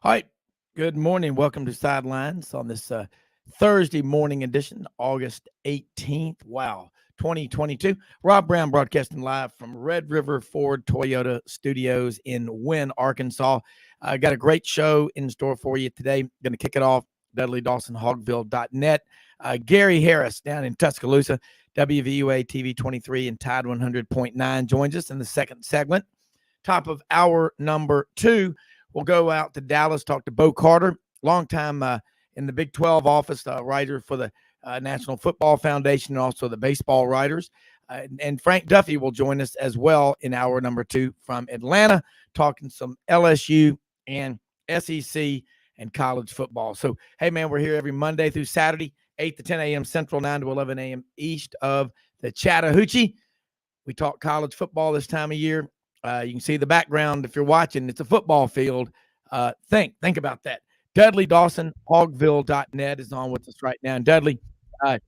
All right. Good morning. Welcome to Sidelines on this Thursday morning edition, August 18th. Wow, 2022. Rob Brown broadcasting live from Red River Ford Toyota Studios in Wynne, Arkansas. Got a great show in store for you today. Going to kick it off. Dudley Dawson, Hogville.net. Gary Harris down in Tuscaloosa, WVUA TV 23 and Tide 100.9 joins us in the second segment. Top of hour number 2. We'll go out to Dallas, talk to Bo Carter, longtime in the Big 12 office, writer for the National Football Foundation and also the baseball writers. And Frank Duffy will join us as well in hour number 2 from Atlanta, talking some LSU and SEC and college football. So, hey, man, we're here every Monday through Saturday, 8 to 10 a.m. Central, 9 to 11 a.m. east of the Chattahoochee. We talk college football this time of year. You can see the background if you're watching. It's a football field. Think about that. Dudley Dawson, Hogville.net is on with us right now. And Dudley, I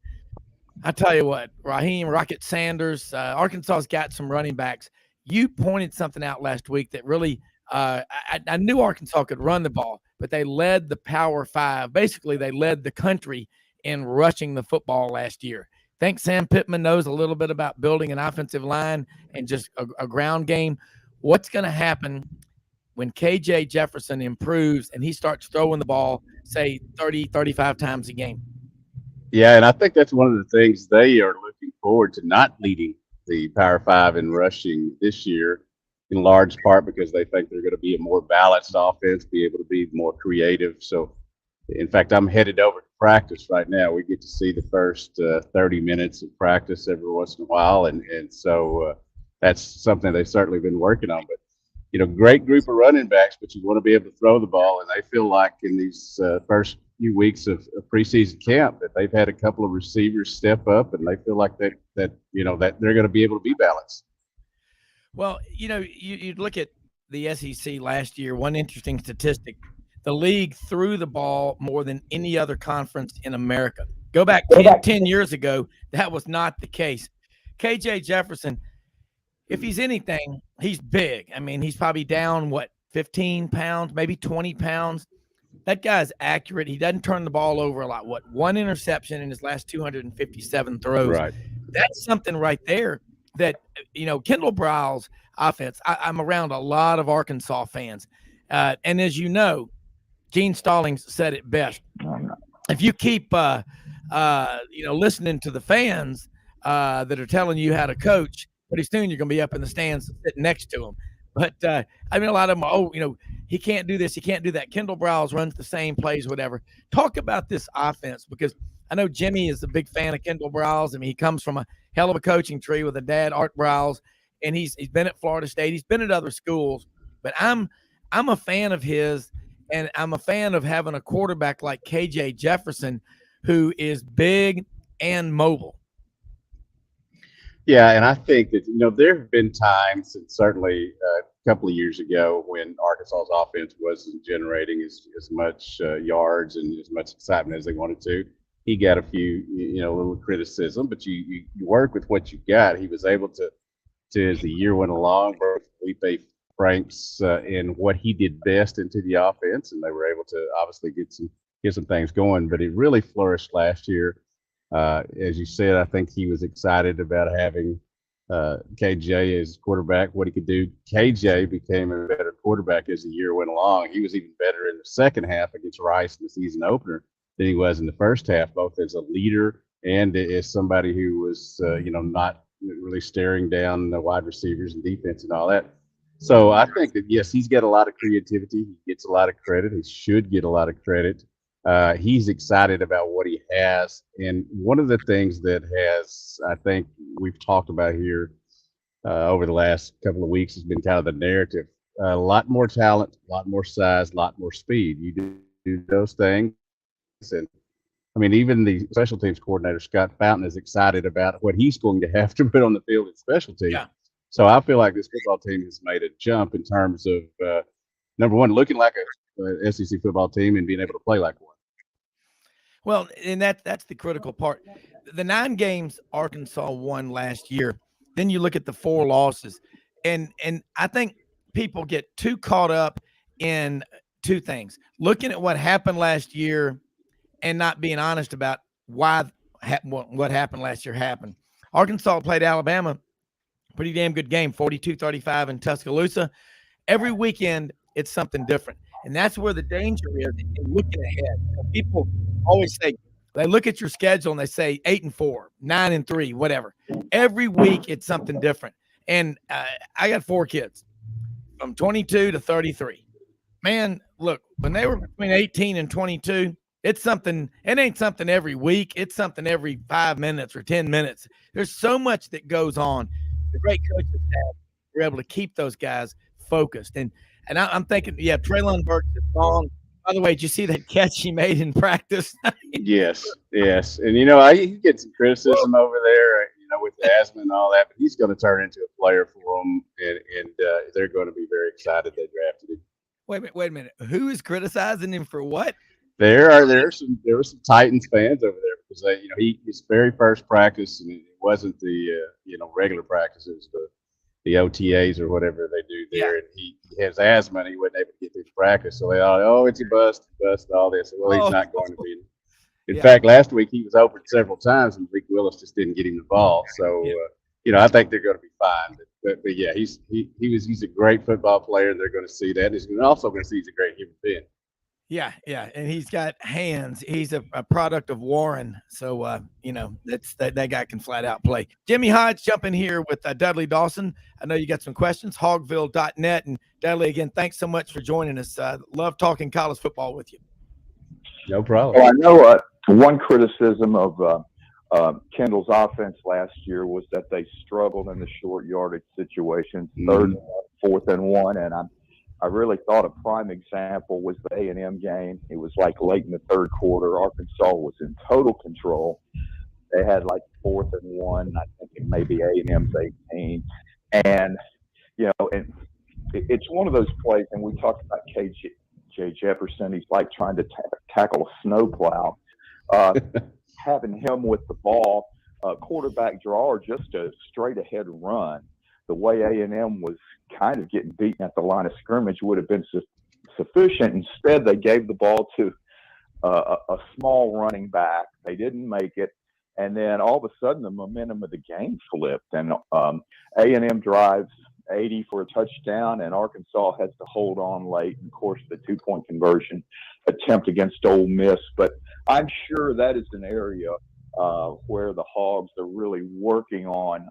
tell you what, Raheem Rocket Sanders, Arkansas's got some running backs. You pointed something out last week that really I knew Arkansas could run the ball, but they led the Power Five. Basically, they led the country in rushing the football last year. Think Sam Pittman knows a little bit about building an offensive line and just a ground game. What's going to happen when KJ Jefferson improves and he starts throwing the ball, say, 30, 35 times a game? Yeah, and I think that's one of the things they are looking forward to, not leading the Power Five in rushing this year, in large part because they think they're going to be a more balanced offense, be able to be more creative. So, in fact, I'm headed over to practice right now. We get to see the first 30 minutes of practice every once in a while, and so that's something they've certainly been working on. But great group of running backs, but you want to be able to throw the ball, and they feel like in these first few weeks of preseason camp that they've had a couple of receivers step up, and they feel like that that they're going to be able to be balanced. Well, you look at the SEC last year, one interesting statistic. The league threw the ball more than any other conference in America. Go back 10 years ago, that was not the case. KJ Jefferson, if he's anything, he's big. I mean, he's probably down, 15 pounds, maybe 20 pounds. That guy's accurate. He doesn't turn the ball over a lot. One interception in his last 257 throws. Right. That's something right there that, Kendall Briles' offense, I'm around a lot of Arkansas fans. And as you know, Gene Stallings said it best. If you keep, listening to the fans that are telling you how to coach, pretty soon you're going to be up in the stands sitting next to them. But, a lot of them, he can't do this, he can't do that. Kendall Briles runs the same plays, whatever. Talk about this offense, because I know Jimmy is a big fan of Kendall Briles. I mean, he comes from a hell of a coaching tree with a dad, Art Briles, and he's been at Florida State. He's been at other schools. But I'm a fan of his, and I'm a fan of having a quarterback like KJ Jefferson who is big and mobile. Yeah, and I think that there have been times, and certainly a couple of years ago, when Arkansas's offense wasn't generating as much yards and as much excitement as they wanted to. He got a few little criticism, but you work with what you got. He was able to as the year went along, work with Felipe Franks in what he did best into the offense, and they were able to obviously get some things going. But it really flourished last year. As you said, I think he was excited about having KJ as quarterback, what he could do. KJ became a better quarterback as the year went along. He was even better in the second half against Rice in the season opener than he was in the first half, both as a leader and as somebody who was, not really staring down the wide receivers and defense and all that. So I think that, yes, he's got a lot of creativity. He gets a lot of credit. He should get a lot of credit. He's excited about what he has. And one of the things that I think we've talked about here over the last couple of weeks has been kind of the narrative. A lot more talent, a lot more size, a lot more speed. You do those things. And even the special teams coordinator, Scott Fountain, is excited about what he's going to have to put on the field in special teams. Yeah. So I feel like this football team has made a jump in terms of, number one, looking like a SEC football team and being able to play like one. Well, and that's the critical part. The 9 games Arkansas won last year, then you look at the 4 losses, and I think people get too caught up in two things: looking at what happened last year and not being honest about why what happened last year happened. Arkansas played Alabama, pretty damn good game, 42-35 in Tuscaloosa. Every weekend, it's something different. And that's where the danger is in looking ahead. People always say, they look at your schedule and they say 8-4, 9-3, whatever. Every week, it's something different. And I got 4 kids from 22 to 33. Man, look, when they were between 18 and 22, it's something. It ain't something every week. It's something every 5 minutes or 10 minutes. There's so much that goes on. The great coaches were able to keep those guys focused. And I'm thinking, yeah, Traylon Burks is gone. By the way, did you see that catch he made in practice? Yes. And he gets some criticism over there, with the asthma and all that, but he's going to turn into a player for them, and they're going to be very excited they drafted him. Wait a minute. Who is criticizing him for what? There were some Titans fans over there because his very first practice, and it wasn't the regular practice, it was the OTAs or whatever they do there, and he has asthma and he wasn't able to get through practice, so they thought, oh, it's a bust, all this. Well, he's not going to be. In fact, last week he was open several times, and Malik Willis just didn't get him the ball. So, I think they're going to be fine. But yeah, he's a great football player, and they're going to see that. And they're also going to see he's a great human being. Yeah, and he's got hands. He's a product of Warren, so that guy can flat out play. Jimmy Hodge jumping here with Dudley Dawson. I know you got some questions. Hogville.net, and Dudley, again, thanks so much for joining us. Love talking college football with you. No problem. Well, I know one criticism of Kendall's offense last year was that they struggled in the short yardage situations, 3rd and 4th and 1, and I really thought a prime example was the A&M game. It was like late in the 3rd quarter. Arkansas was in total control. They had like 4th and 1. I think maybe A&M's 18. And, and it's one of those plays, and we talked about K.J. Jefferson. He's like trying to tackle a snowplow. Having him with the ball, quarterback draw, or just a straight ahead run, the way A&M was kind of getting beaten at the line of scrimmage would have been sufficient. Instead, they gave the ball to a small running back. They didn't make it. And then all of a sudden, the momentum of the game flipped. And A&M drives 80 for a touchdown, and Arkansas has to hold on late. And, of course, the 2-point conversion attempt against Ole Miss. But I'm sure that is an area where the Hogs are really working on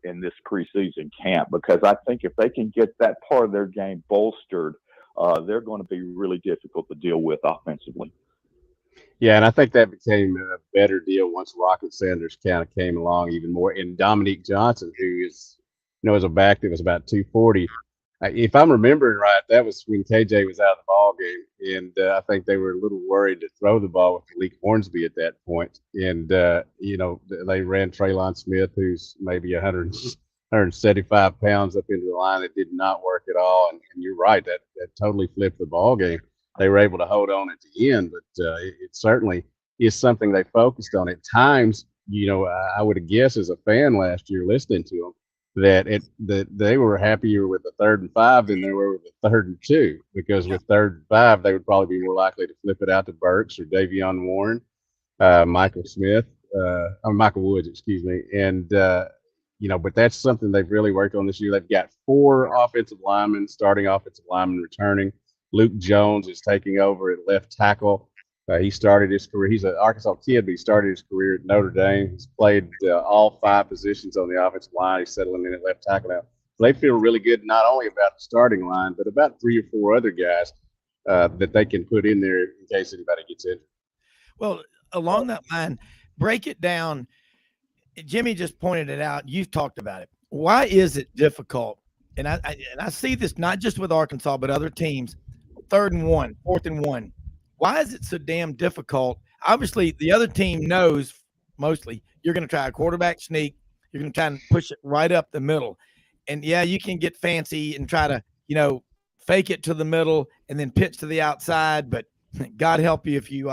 in this preseason camp, because I think if they can get that part of their game bolstered, they're going to be really difficult to deal with offensively. Yeah, and I think that became a better deal once Rocket Sanders kind of came along even more. And Dominique Johnson, who is, as a back that was about 240. If I'm remembering right, that was when KJ was out of the ball game, and I think they were a little worried to throw the ball with Malik Hornsby at that point. And they ran Traylon Smith, who's maybe 175 pounds, up into the line. It did not work at all. And you're right, that totally flipped the ball game. They were able to hold on at the end, but it certainly is something they focused on. At times, I would have guessed as a fan last year listening to them, that they were happier with the 3rd and 5 than they were with the 3rd and 2, because with 3rd and 5, they would probably be more likely to flip it out to Burks or Davion Warren, Michael Woods, excuse me. And, but that's something they've really worked on this year. They've got 4 starting offensive linemen returning. Luke Jones is taking over at left tackle. He started his career. He's an Arkansas kid, but he started his career at Notre Dame. He's played all 5 positions on the offensive line. He's settling in at left tackle now. They feel really good not only about the starting line, but about 3 or 4 other guys that they can put in there in case anybody gets injured. Well, along that line, break it down. Jimmy just pointed it out. You've talked about it. Why is it difficult? And I see this not just with Arkansas, but other teams. 3rd and 1, 4th and 1. Why is it so damn difficult? Obviously, the other team knows mostly you're going to try a quarterback sneak. You're going to try and push it right up the middle. And, yeah, you can get fancy and try to, fake it to the middle and then pitch to the outside. But God help you if you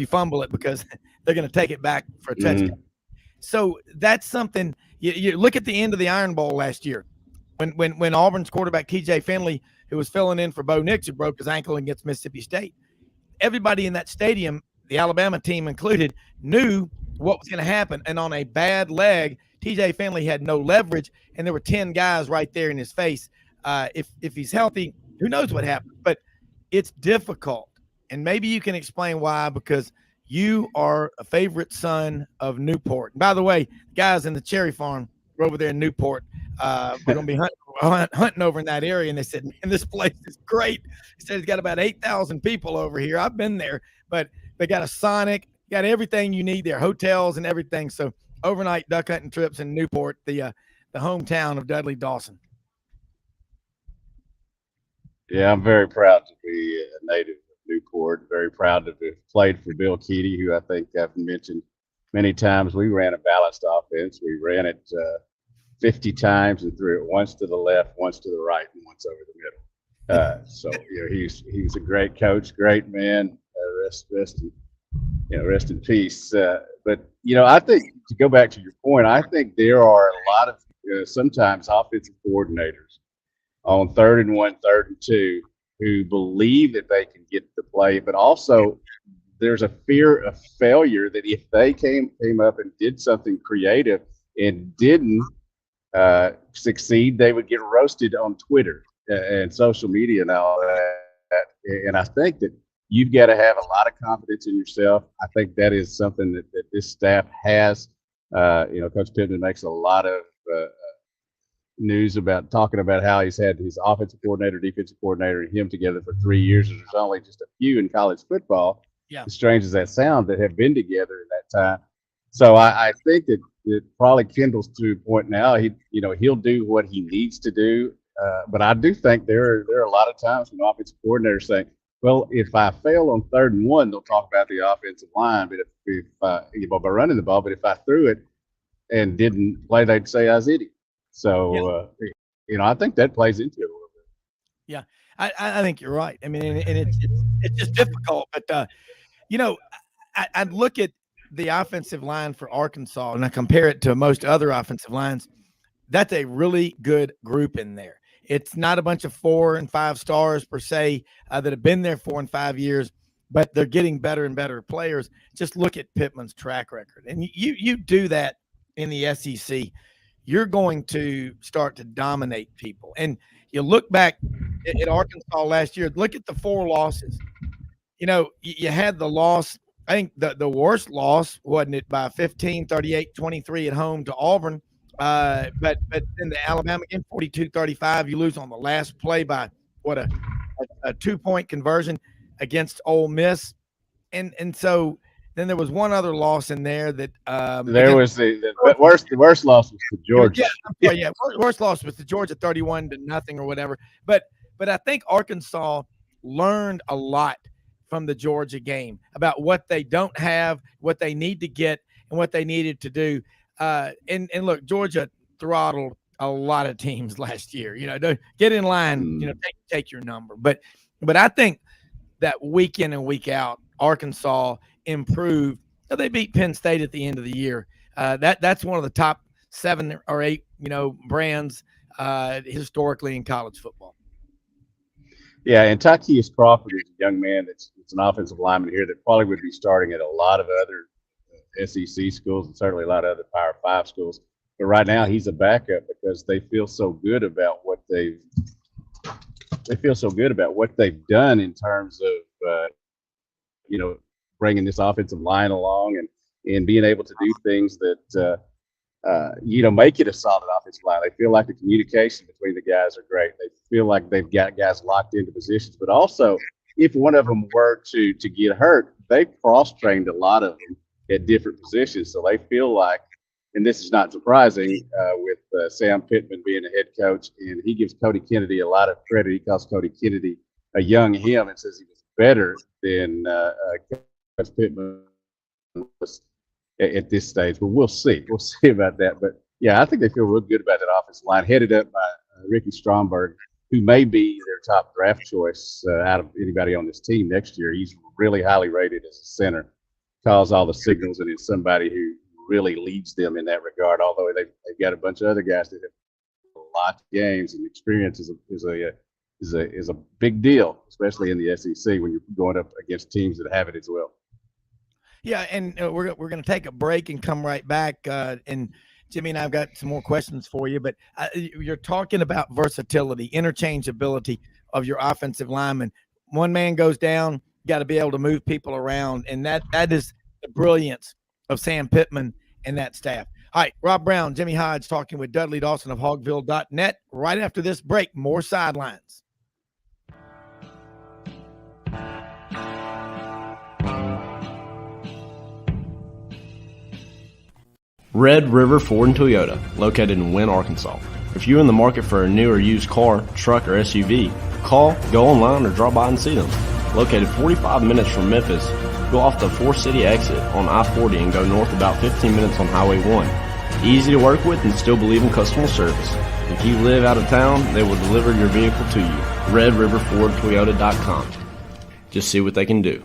fumble it, because they're going to take it back for a touchdown. Mm-hmm. So that's something you look at the end of the Iron Bowl last year when Auburn's quarterback, TJ Finley, who was filling in for Bo Nix, who broke his ankle against Mississippi State. Everybody in that stadium, the Alabama team included, knew what was going to happen. And on a bad leg, TJ Finley had no leverage, and there were 10 guys right there in his face. If he's healthy, who knows what happens? But it's difficult. And maybe you can explain why, because you are a favorite son of Newport. And by the way, guys in the cherry farm were over there in Newport. We're going to be hunting over in that area. And they said, man, this place is great. He said, it's got about 8,000 people over here. I've been there, but they got a Sonic, got everything you need there, hotels and everything. So overnight duck hunting trips in Newport, the hometown of Dudley Dawson. Yeah, I'm very proud to be a native of Newport. Very proud to have played for Bill Keaty, who I think I've mentioned many times. We ran a balanced offense. We ran it 50 times and threw it once to the left, once to the right, and once over the middle. So he was a great coach, great man. Rest in peace. But I think, to go back to your point, I think there are a lot of sometimes offensive coordinators on 3rd and 1, 3rd and 2 who believe that they can get the play, but also there's a fear of failure that if they came up and did something creative and didn't succeed, they would get roasted on Twitter and social media and all that. And I think that you've got to have a lot of confidence in yourself. I think that is something that this staff has. Coach Pittman makes a lot of news about talking about how he's had his offensive coordinator, defensive coordinator, and him together for 3 years. And there's only just a few in college football, as strange as that sounds, that have been together in that time. So I think that it probably kindles to a point now. He'll do what he needs to do. But I do think there are a lot of times when offensive coordinators say, well, if I fail on 3rd and 1, they'll talk about the offensive line. But if by running the ball, but if I threw it and didn't play, they'd say I was idiot. So, I think that plays into it a little bit. Yeah, I think you're right. I mean, and it's just difficult. But, I'd look at the offensive line for Arkansas and I compare it to most other offensive lines. That's a really good group in there. It's not a bunch of 4 and 5 stars per se that have been there 4 and 5 years, but they're getting better and better players. Just look at Pittman's track record. And you do that in the SEC, you're going to start to dominate people. And you look back at Arkansas last year, look at the 4 losses. You had the loss, I think the worst loss, wasn't it, by 15, 38, 23 at home to Auburn. But in the Alabama game, 42-35, you lose on the last play by a 2-point conversion against Ole Miss. And so then there was one other loss in there that was the worst loss was to Georgia. Worst loss was to Georgia, 31-0 or whatever. But I think Arkansas learned a lot from the Georgia game about what they don't have, what they need to get, and what they needed to do. And look, Georgia throttled a lot of teams last year. Get in line. Take your number. But I think that week in and week out, Arkansas improved. They beat Penn State at the end of the year. That's one of the top 7 or 8 brands historically in college football. Yeah, and Tykeus Crawford is a young man that's an offensive lineman here that probably would be starting at a lot of other SEC schools and certainly a lot of other Power 5 schools. But right now he's a backup because they feel so good about what they've done in terms of bringing this offensive line along and being able to do things that make it a solid offensive line. They feel like the communication between the guys are great. They feel like they've got guys locked into positions, but also if one of them were to get hurt, they cross-trained a lot of them at different positions. So they feel like, and this is not surprising with Sam Pittman being a head coach, and he gives Cody Kennedy a lot of credit. He calls Cody Kennedy a young him and says he was better than Coach Pittman was at this stage. But we'll see. We'll see about that. But, yeah, I think they feel real good about that offensive line, headed up by Ricky Stromberg, who may be their top draft choice out of anybody on this team next year. He's really highly rated as a center, calls all the signals, and is somebody who really leads them in that regard, although they've got a bunch of other guys that have a lot of games and experience as is a big deal, especially in the SEC when you're going up against teams that have it as well. Yeah, and we're going to take a break and come right back. And Jimmy and I've got some more questions for you, but you're talking about versatility, interchangeability of your offensive linemen. One man goes down, you got to be able to move people around, and that is the brilliance of Sam Pittman and that staff. All right, Rob Brown, Jimmy Hodge talking with Dudley Dawson of Hogville.net. Right after this break, more sidelines. Red River Ford and Toyota, located in Wynne, Arkansas. If you're in the market for a new or used car, truck, or SUV, call, go online, or drop by and see them. Located 45 minutes from Memphis, go off the 4-city exit on I-40 and go north about 15 minutes on Highway 1. Easy to work with and still believe in customer service. If you live out of town, they will deliver your vehicle to you. RedRiverFordToyota.com. Just see what they can do.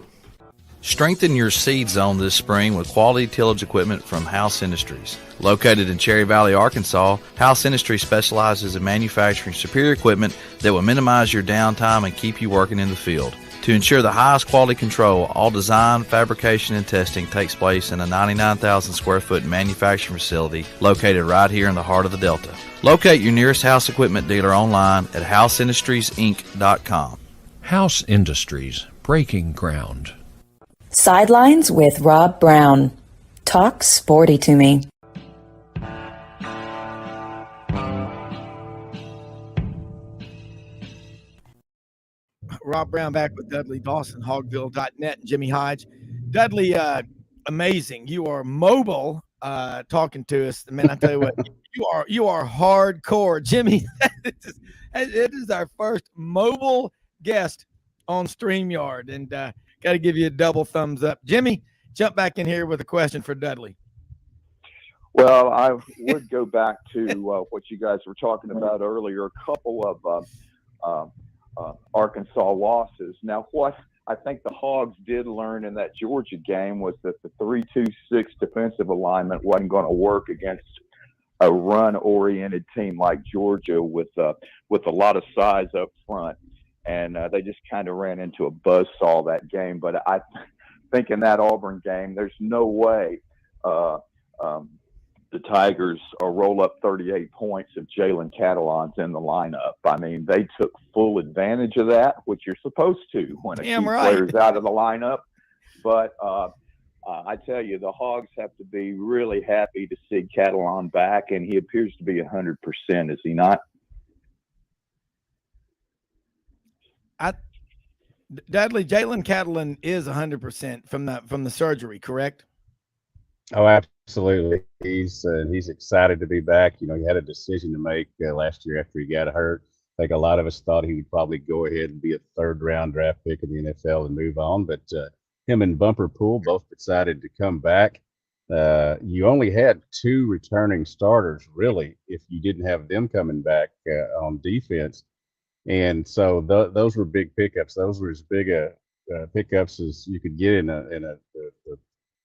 Strengthen your seed zone this spring with quality tillage equipment from House Industries. Located in Cherry Valley, Arkansas, House Industries specializes in manufacturing superior equipment that will minimize your downtime and keep you working in the field. To ensure the highest quality control, all design, fabrication, and testing takes place in a 99,000 square foot manufacturing facility located right here in the heart of the Delta. Locate your nearest House equipment dealer online at houseindustriesinc.com. House Industries, breaking ground. Sidelines with Rob Brown. Talk sporty to me. Rob Brown back with Dudley Dawson, Hogville.net, and Jimmy Hodge. Dudley, amazing. You are mobile talking to us. Man, I tell you what, you are hardcore. Jimmy, it is our first mobile guest on StreamYard, and got to give you a double thumbs up. Jimmy, jump back in here with a question for Dudley. Well, I would go back to what you guys were talking about earlier, a couple of Arkansas losses. Now, what I think the Hogs did learn in that Georgia game was that the 3-2-6 defensive alignment wasn't going to work against a run-oriented team like Georgia with a lot of size up front. And they just kind of ran into a buzzsaw that game. But I think in that Auburn game, there's no way the Tigers roll up 38 points if Jalen Catalon's in the lineup. I mean, they took full advantage of that, which you're supposed to when a key player's out of the lineup. But I tell you, the Hogs have to be really happy to see Catalon back, and he appears to be 100%, is he not? Dudley, Jalen Catalon is 100% from the surgery, correct? Oh, absolutely. He's excited to be back. You know, he had a decision to make last year after he got hurt. I think a lot of us thought he would probably go ahead and be a third-round draft pick in the NFL and move on. But him and Bumper Pool both decided to come back. You only had 2 returning starters, really, if you didn't have them coming back on defense. And so those were big pickups. Those were as big pickups as you could get in a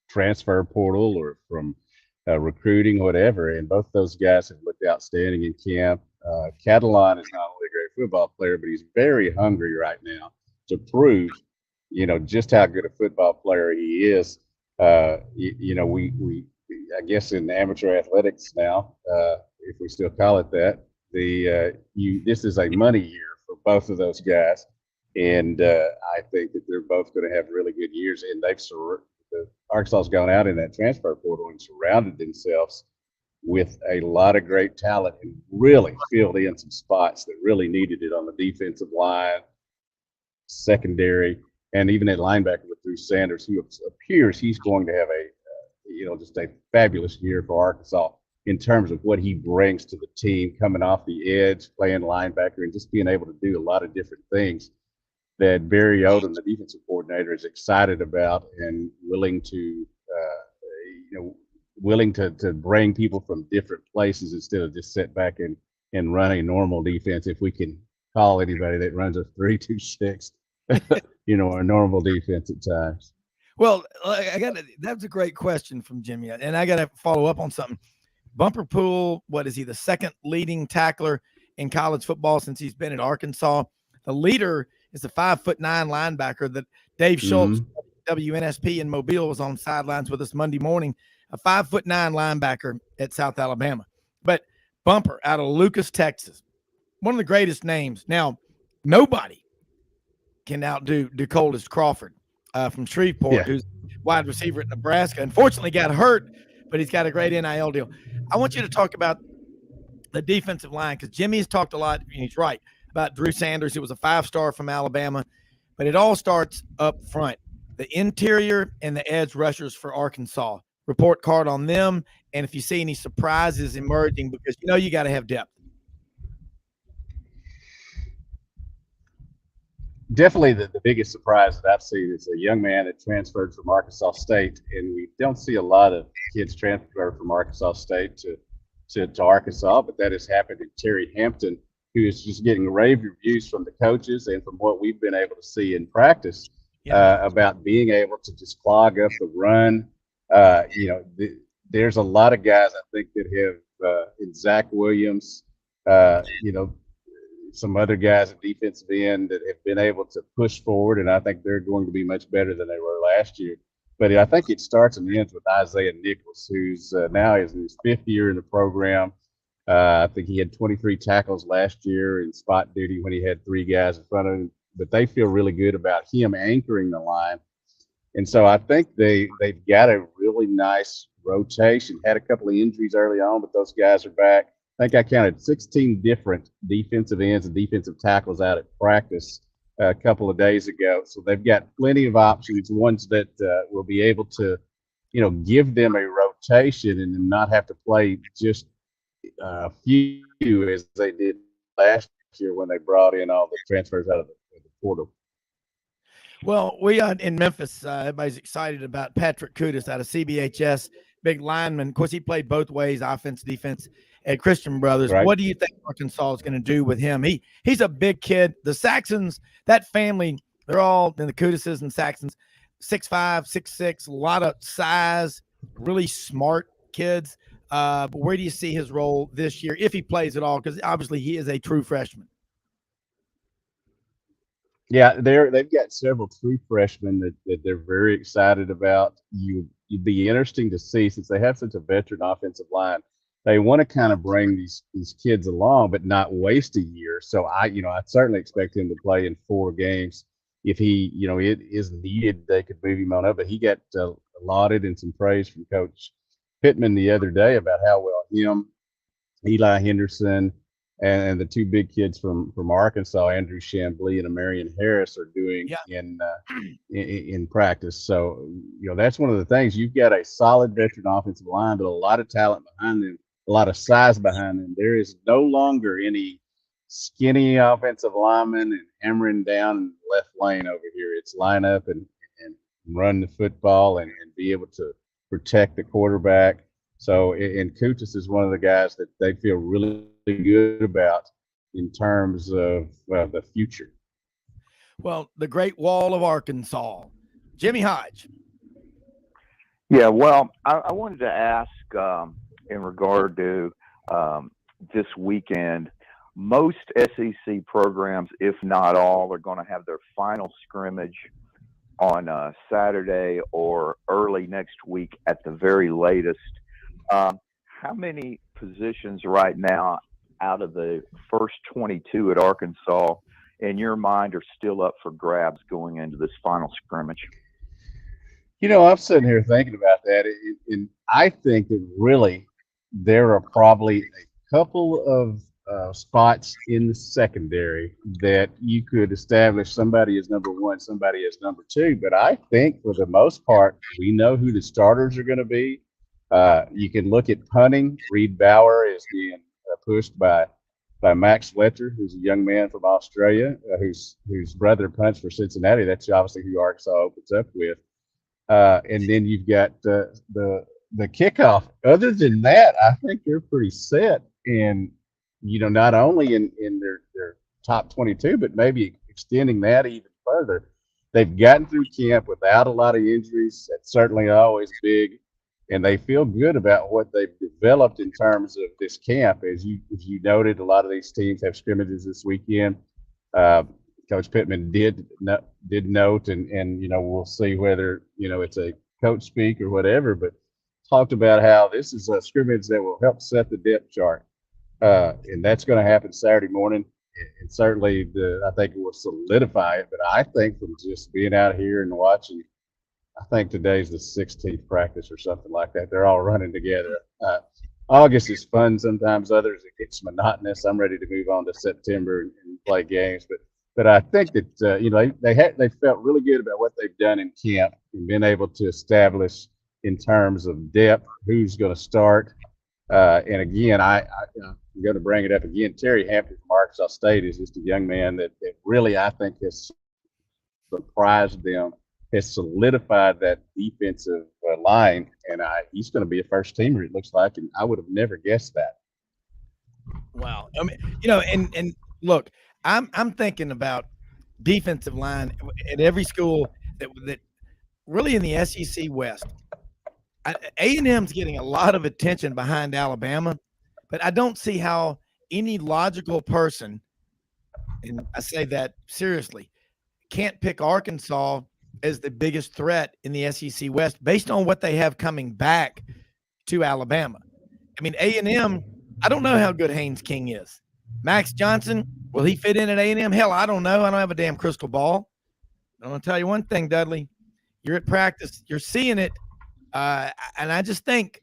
transfer portal or from recruiting, whatever. And both those guys have looked outstanding in camp. Catalon is not only a great football player, but he's very hungry right now to prove, you know, just how good a football player he is. You know, we I guess in amateur athletics now, if we still call it that, this is a money year for both of those guys, and I think that they're both going to have really good years. And Arkansas's gone out in that transfer portal and surrounded themselves with a lot of great talent and really filled in some spots that really needed it on the defensive line, secondary, and even at linebacker with Drew Sanders, who appears he's going to have just a fabulous year for Arkansas in terms of what he brings to the team, coming off the edge, playing linebacker, and just being able to do a lot of different things that Barry Odom, the defensive coordinator, is excited about and willing to bring people from different places instead of just sit back and run a normal defense. If we can call anybody that runs a 3-2-6, a normal defense at times. Well, that's a great question from Jimmy, and I got to follow up on something. Bumper Pool, what is he, the second leading tackler in college football since he's been at Arkansas? The leader is a 5'9" linebacker that Dave Schultz, WNSP in Mobile, was on sidelines with us Monday morning. A 5'9" linebacker at South Alabama. But Bumper out of Lucas, Texas, one of the greatest names. Now, nobody can outdo DeColdis Crawford from Shreveport, who's wide receiver at Nebraska. Unfortunately, got hurt, but he's got a great NIL deal. I want you to talk about the defensive line because Jimmy's talked a lot, and he's right, about Drew Sanders, who was a 5-star from Alabama. But it all starts up front, the interior and the edge rushers for Arkansas. Report card on them, and if you see any surprises emerging, because you got to have depth. Definitely the biggest surprise that I've seen is a young man that transferred from Arkansas State, and we don't see a lot of kids transfer from Arkansas State to Arkansas, but that has happened to Terry Hampton, who is just getting rave reviews from the coaches and from what we've been able to see in practice about being able to just clog up the run. There's a lot of guys I think that have in Zach Williams, some other guys at defensive end that have been able to push forward, and I think they're going to be much better than they were last year. But I think it starts and ends with Isaiah Nichols, who's now is in his 5th year in the program. I think he had 23 tackles last year in spot duty when he had 3 guys in front of him. But they feel really good about him anchoring the line. And so I think they've got a really nice rotation. Had a couple of injuries early on, but those guys are back. I think I counted 16 different defensive ends and defensive tackles out at practice a couple of days ago. So they've got plenty of options, ones that will be able to, give them a rotation and not have to play just a few as they did last year when they brought in all the transfers out of the portal. Well, we in Memphis, everybody's excited about Patrick Kudus out of CBHS, big lineman. Of course, he played both ways, offense, defense, at Christian Brothers. Right. What do you think Arkansas is going to do with him? He's a big kid. The Saxons, that family, they're all in the Kuduses and Saxons, 6'5", 6'6", a lot of size, really smart kids. But where do you see his role this year, if he plays at all? Because obviously he is a true freshman. Yeah, they've got several true freshmen that they're very excited about. You'd be interesting to see, since they have such a veteran offensive line, they want to kind of bring these kids along, but not waste a year. So I certainly expect him to play in 4 games. If he, it is needed, they could move him on up. But he got lauded and some praise from Coach Pittman the other day about how well him, Eli Henderson, and the 2 big kids from Arkansas, Andrew Chamblee and Amarian Harris, are doing in practice. So that's one of the things. You've got a solid veteran offensive line, but a lot of talent behind them, a lot of size behind them. There is no longer any skinny offensive linemen and hammering down left lane over here. It's line up and run the football and be able to protect the quarterback. So, and Kutis is one of the guys that they feel really good about in terms of the future. Well, the Great Wall of Arkansas, Jimmy Hodge. Yeah, well, I wanted to ask in regard to this weekend, most SEC programs, if not all, are going to have their final scrimmage on Saturday or early next week at the very latest. How many positions right now out of the first 22 at Arkansas, in your mind, are still up for grabs going into this final scrimmage? I'm sitting here thinking about that, and I think that really there are probably a couple of spots in the secondary that you could establish somebody as number 1, somebody as number 2. But I think for the most part, we know who the starters are going to be. You can look at punting. Reed Bauer is being pushed by Max Fletcher, who's a young man from Australia, whose brother punts for Cincinnati. That's obviously who Arkansas opens up with. And then you've got the kickoff. Other than that, I think they're pretty set. And not only in their top 22, but maybe extending that even further. They've gotten through camp without a lot of injuries. That's certainly always big. And they feel good about what they've developed in terms of this camp. As you noted, a lot of these teams have scrimmages this weekend. Coach Pittman did note, and we'll see whether it's a coach speak or whatever, but talked about how this is a scrimmage that will help set the depth chart, and that's going to happen Saturday morning. And certainly, I think it will solidify it. But I think from just being out here and watching, I think today's the 16th practice or something like that. They're all running together. August is fun sometimes. Others it gets monotonous. I'm ready to move on to September and play games. But I think that they felt really good about what they've done in camp and been able to establish in terms of depth who's going to start. And again, I'm going to bring it up again. Terry Hampton from Arkansas State is just a young man that really I think has surprised them, has solidified that defensive line, and he's going to be a first teamer, it looks like, and I would have never guessed that. Wow. I mean, and look, I'm thinking about defensive line at every school that really in the SEC West. A&M's getting a lot of attention behind Alabama, but I don't see how any logical person, and I say that seriously, can't pick Arkansas as the biggest threat in the SEC West based on what they have coming back to Alabama. I mean, A&M, I don't know how good Haynes King is. Max Johnson, will he fit in at A&M? Hell, I don't know. I don't have a damn crystal ball. I'm going to tell you one thing, Dudley. You're at practice. You're seeing it. And I just think,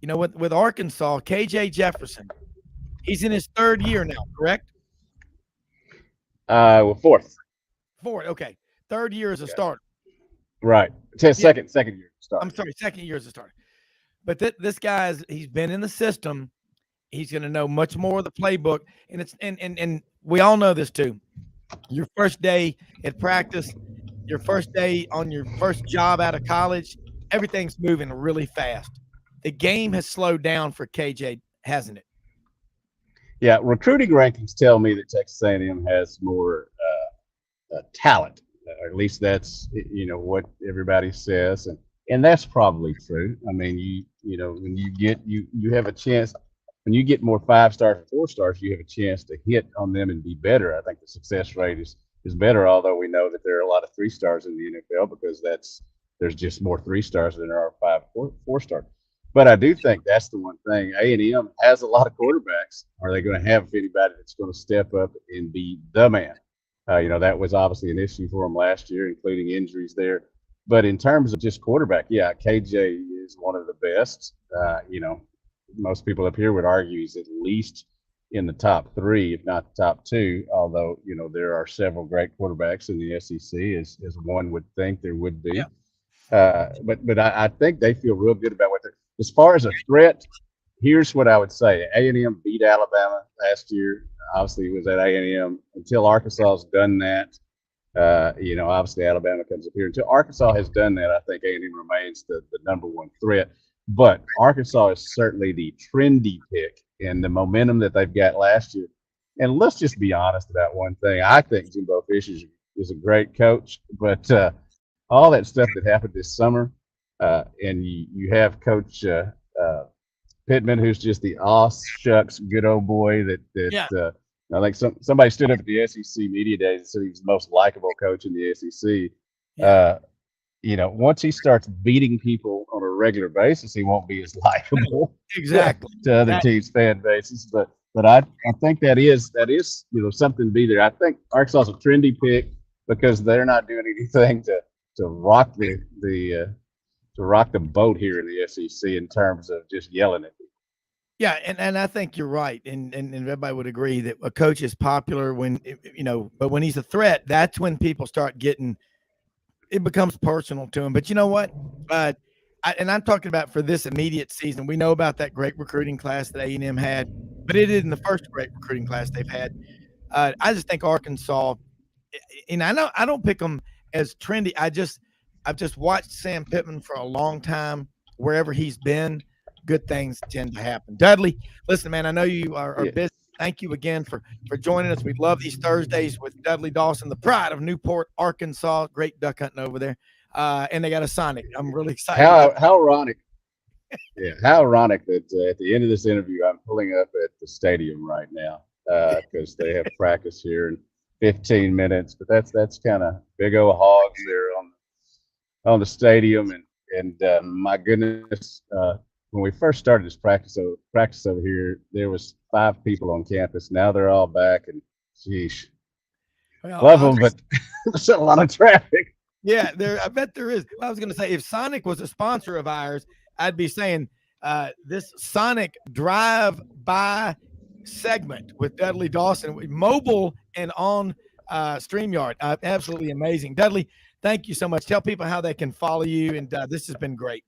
with Arkansas, KJ Jefferson, he's in his third year now, correct? Fourth. Fourth, okay. Third year as a starter. Right. Second year starter. I'm sorry, second year as a starter. But this guy's he's been in the system. He's going to know much more of the playbook, and it's and we all know this too. Your first day at practice, your first day on your first job out of college, everything's moving really fast. The game has slowed down for KJ, hasn't it? Yeah, recruiting rankings tell me that Texas A&M has more talent, or at least that's what everybody says, and that's probably true. I mean, when you have a chance. When you get more 5-stars, 4-stars, you have a chance to hit on them and be better. I think the success rate is better, although we know that there are a lot of 3-stars in the NFL because there's just more 3-stars than there are 5 4-stars. But I do think that's the one thing. A&M has a lot of quarterbacks. Are they going to have anybody that's going to step up and be the man? That was obviously an issue for them last year, including injuries there. But in terms of just quarterback, yeah, KJ is one of the best. Most people up here would argue he's at least in the top 3, if not the top 2, although, there are several great quarterbacks in the SEC, as one would think there would be. Yeah. But I think they feel real good about what they're – as far as a threat, here's what I would say. A&M beat Alabama last year. Obviously, it was at A&M. Until Arkansas has done that, obviously Alabama comes up here. Until Arkansas has done that, I think A&M remains the number 1 threat. But Arkansas is certainly the trendy pick, and the momentum that they've got last year. And let's just be honest about one thing. I think Jimbo Fisher is a great coach, but all that stuff that happened this summer, and you have Coach Pittman, who's just the shucks good old boy that I think somebody stood up at the SEC media days and said he was the most likable coach in the SEC. Yeah. Once he starts beating people on a regular basis, he won't be as likable exactly to other teams' fan bases. But I think that is something to be there. I think Arkansas is a trendy pick because they're not doing anything to rock the boat here in the SEC in terms of just yelling at people. Yeah, and I think you're right, and everybody would agree that a coach is popular when but when he's a threat, that's when people start getting. It becomes personal to him. But you know what? And I'm talking about for this immediate season. We know about that great recruiting class that A&M had, but it isn't the first great recruiting class they've had. I just think Arkansas, and I don't pick them as trendy. I've just watched Sam Pittman for a long time. Wherever he's been, good things tend to happen. Dudley, listen, man, I know you are busy. Thank you again for joining us. We love these Thursdays with Dudley Dawson, the pride of Newport, Arkansas. Great duck hunting over there. And they got a Sonic. I'm really excited. How ironic. Yeah, how ironic that at the end of this interview, I'm pulling up at the stadium right now because they have practice here. And 15 minutes. But that's kind of big old hogs there on the stadium, and my goodness, when we first started this practice over here, there was 5 people on campus. Now they're all back, and sheesh, love them, but there's a lot of traffic. Yeah, I bet there is. I was going to say, if Sonic was a sponsor of ours, I'd be saying this Sonic drive-by segment with Dudley Dawson, mobile and on StreamYard. Absolutely amazing. Dudley, thank you so much. Tell people how they can follow you, and this has been great.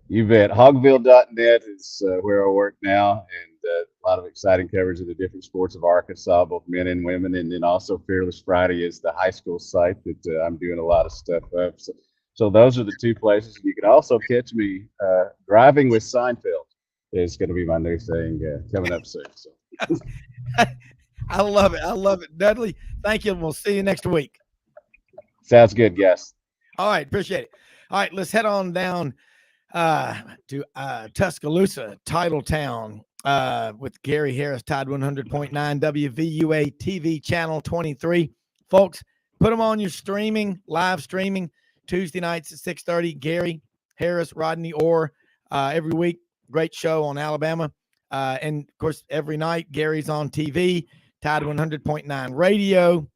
You bet. Hogville.net is where I work now, and a lot of exciting coverage of the different sports of Arkansas, both men and women. And then also Fearless Friday is the high school site that I'm doing a lot of stuff of. So those are the 2 places. You can also catch me driving with Seinfeld. It's going to be my new thing coming up soon. So. I love it. I love it. Dudley, thank you. And we'll see you next week. Sounds good, guys. All right. Appreciate it. All right. Let's head on down to Tuscaloosa, Titletown, with Gary Harris, Tide 100.9 WVUA TV channel 23. Folks, put them on your live streaming, Tuesday nights at 6:30. Gary Harris, Rodney Orr, every week. Great show on Alabama. And of course, every night Gary's on TV, Tide 100.9 radio.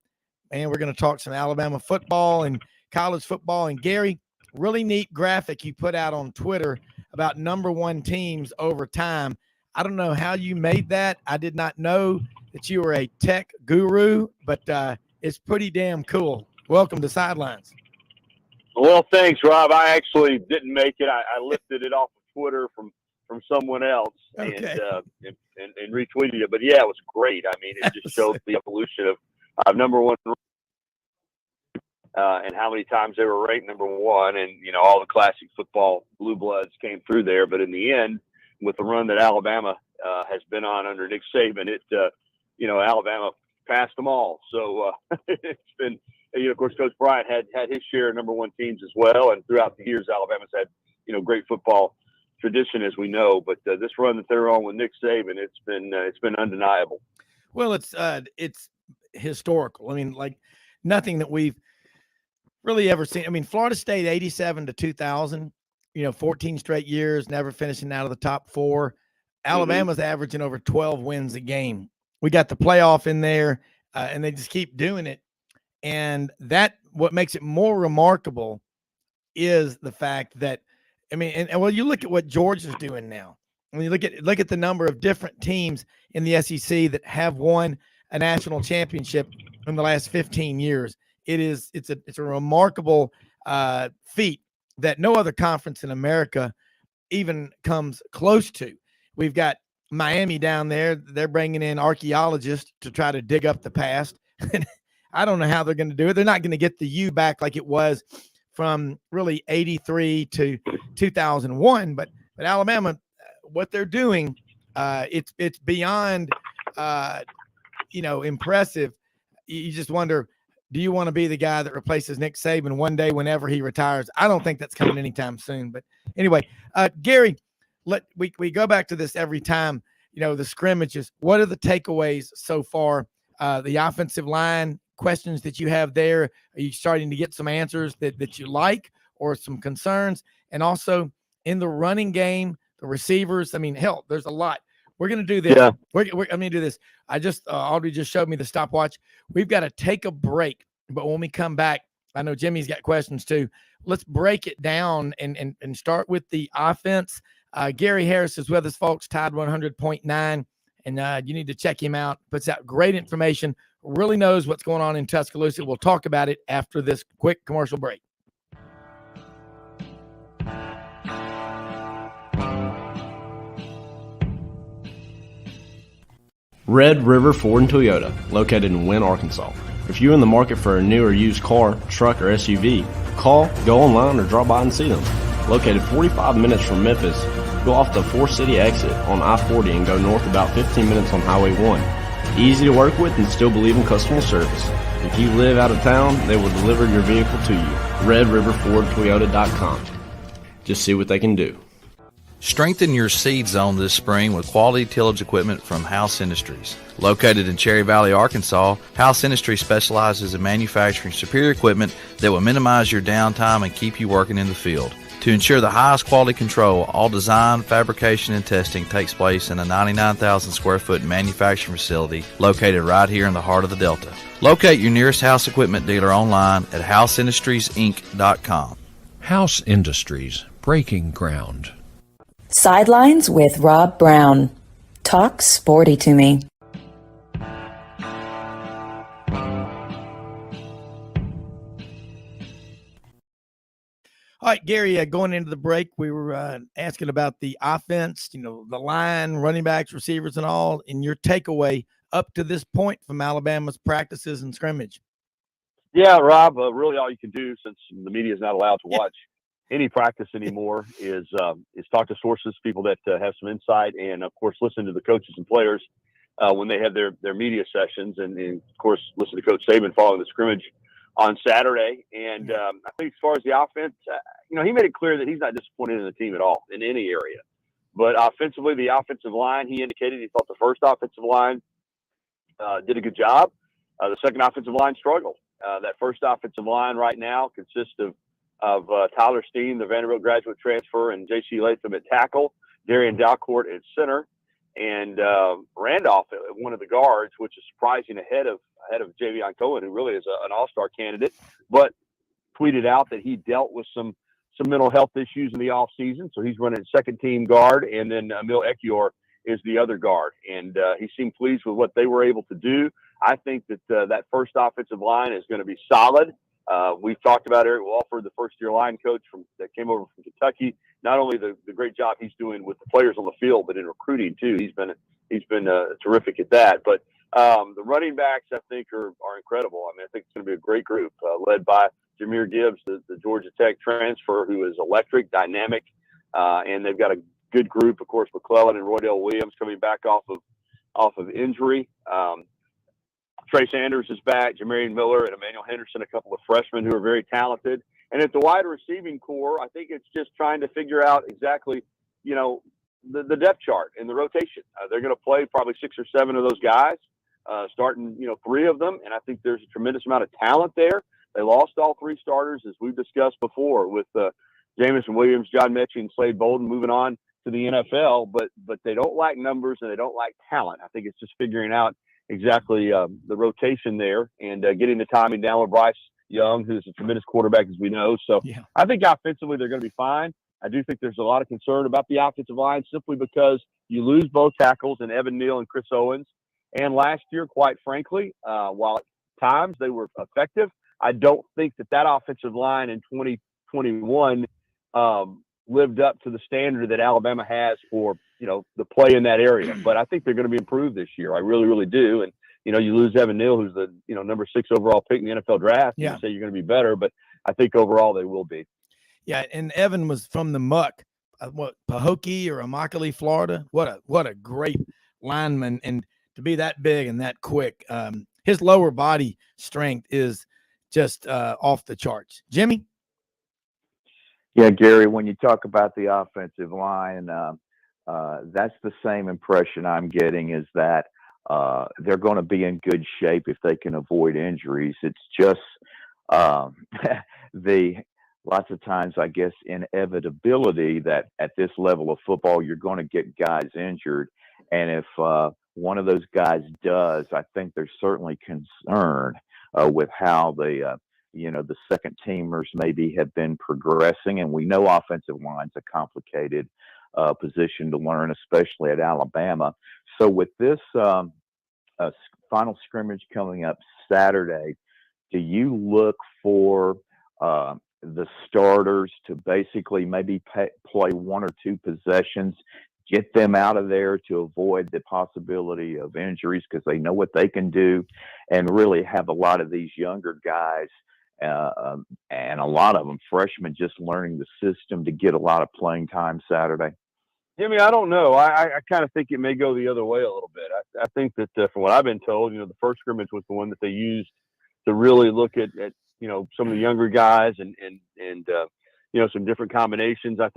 And we're going to talk some Alabama football and college football. And Gary, really neat graphic you put out on Twitter about number 1 teams over time. I don't know how you made that. I did not know that you were a tech guru, but it's pretty damn cool. Welcome to Sidelines. Well, thanks, Rob. I actually didn't make it. I lifted it off of Twitter from someone else and retweeted it. But yeah, it was great. I mean, it just showed the evolution of number 1 and how many times they were ranked number 1, and all the classic football blue bloods came through there. But in the end, with the run that Alabama has been on under Nick Saban, Alabama passed them all. So it's been, of course, Coach Bryant had his share of number 1 teams as well, and throughout the years, Alabama's had great football tradition, as we know. But this run that they're on with Nick Saban, it's been undeniable. Well, it's historical. I mean, like nothing that we've really ever seen. I mean, Florida State 87 to 2000, 14 straight years, never finishing out of the top 4. Alabama's averaging over 12 wins a game. We got the playoff in there, and they just keep doing it. And what makes it more remarkable is the fact that, I mean, and well, you look at what Georgia's doing now. When you look at the number of different teams in the SEC that have won a national championship in the last 15 years, it's a remarkable feat that no other conference in America even comes close to. We've got Miami down there. They're bringing in archaeologists to try to dig up the past. I don't know how they're going to do it. They're not going to get the U back like it was from really 83 to 2001. But Alabama, what they're doing, it's beyond, impressive. You just wonder, do you want to be the guy that replaces Nick Saban one day whenever he retires? I don't think that's coming anytime soon. But anyway, Gary, we go back to this every time, the scrimmages. What are the takeaways so far? The offensive line questions that you have there, are you starting to get some answers that you like or some concerns? And also in the running game, the receivers, I mean, hell, there's a lot. We're going to do this. Yeah. I'm going to do this. Audrey just showed me the stopwatch. We've got to take a break. But when we come back, I know Jimmy's got questions too. Let's break it down and start with the offense. Gary Harris is with us, folks, Tide 100.9. And you need to check him out. Puts out great information. Really knows what's going on in Tuscaloosa. We'll talk about it after this quick commercial break. Red River Ford and Toyota, located in Wynne, Arkansas. If you're in the market for a new or used car, truck, or SUV, call, go online, or drop by and see them. Located 45 minutes from Memphis, go off the 4-City exit on I-40 and go north about 15 minutes on Highway 1. Easy to work with and still believe in customer service. If you live out of town, they will deliver your vehicle to you. RedRiverFordToyota.com. Just see what they can do. Strengthen your seed zone this spring with quality tillage equipment from HOGS Industries. Located in Cherry Valley, Arkansas, HOGS Industries specializes in manufacturing superior equipment that will minimize your downtime and keep you working in the field. To ensure the highest quality control, all design, fabrication, and testing takes place in a 99,000 square foot manufacturing facility located right here in the heart of the Delta. Locate your nearest HOGS equipment dealer online at houseindustries.inc.com. HOGS Industries, breaking ground. Sidelines with Rob Brown. Talk sporty to me. All right, Gary, going into the break, we were asking about the offense, the line, running backs, receivers, and all, and your takeaway up to this point from Alabama's practices and scrimmage. Yeah, Rob, really all you can do, since the media is not allowed to watch any practice anymore, is talk to sources, people that have some insight, and, of course, listen to the coaches and players when they have their media sessions, and, of course, listen to Coach Saban following the scrimmage on Saturday. And I think as far as the offense, he made it clear that he's not disappointed in the team at all in any area. But offensively, the offensive line, he indicated he thought the first offensive line did a good job. The second offensive line struggled. That first offensive line right now consists of Tyler Steen, the Vanderbilt graduate transfer, and J.C. Latham at tackle, Darian Dalcourt at center, and Randolph at one of the guards, which is surprising ahead of Javion Cohen, who really is an all-star candidate, but tweeted out that he dealt with some mental health issues in the offseason, so he's running second-team guard, and then Emil Ekiyor is the other guard, and he seemed pleased with what they were able to do. I think that that first offensive line is going to be solid. We've talked about Eric Walford, the first-year line coach that came over from Kentucky. Not only the great job he's doing with the players on the field, but in recruiting too. He's been terrific at that. But the running backs, I think, are incredible. I mean, I think it's going to be a great group led by Jahmyr Gibbs, the Georgia Tech transfer, who is electric, dynamic, and they've got a good group. Of course, McClellan and Roydell Williams coming back off of injury. Trey Sanders is back, Jamarian Miller and Emmanuel Henderson, a couple of freshmen who are very talented. And at the wide receiving core, I think it's just trying to figure out exactly, the depth chart and the rotation. They're going to play probably 6 or 7 of those guys, starting, 3 of them. And I think there's a tremendous amount of talent there. They lost all 3 starters, as we've discussed before, with Jamison Williams, John Mechie, and Slade Bolden moving on to the NFL. But they don't lack numbers and they don't lack talent. I think it's just figuring out exactly the rotation there and getting the timing down with Bryce Young, who's a tremendous quarterback, as we know. So I think offensively they're going to be fine. I do think there's a lot of concern about the offensive line simply because you lose both tackles in Evan Neal and Chris Owens. And last year, quite frankly, while at times they were effective, I don't think that offensive line in 2021 lived up to the standard that Alabama has for, the play in that area. But I think they're going to be improved this year. I really, really do. And, you lose Evan Neal, who's the, number 6 overall pick in the NFL draft. You say you're going to be better, but I think overall they will be. Yeah. And Evan was from the muck, Pahokee or Immokalee, Florida. What a great lineman. And to be that big and that quick, his lower body strength is just off the charts. Jimmy? Yeah, Gary, when you talk about the offensive line, that's the same impression I'm getting, is that they're going to be in good shape if they can avoid injuries. It's just lots of times, I guess, inevitability that at this level of football, you're going to get guys injured. And if one of those guys does, I think they're certainly concerned with how the second teamers maybe have been progressing. And we know offensive line's a complicated position to learn, especially at Alabama. So with this final scrimmage coming up Saturday, do you look for the starters to basically maybe play 1 or 2 possessions, get them out of there to avoid the possibility of injuries because they know what they can do, and really have a lot of these younger guys and a lot of them freshmen just learning the system to get a lot of playing time Saturday? Jimmy, I don't know. I kind of think it may go the other way a little bit. I think that from what I've been told, the first scrimmage was the one that they used to really look at some of the younger guys and some different combinations. I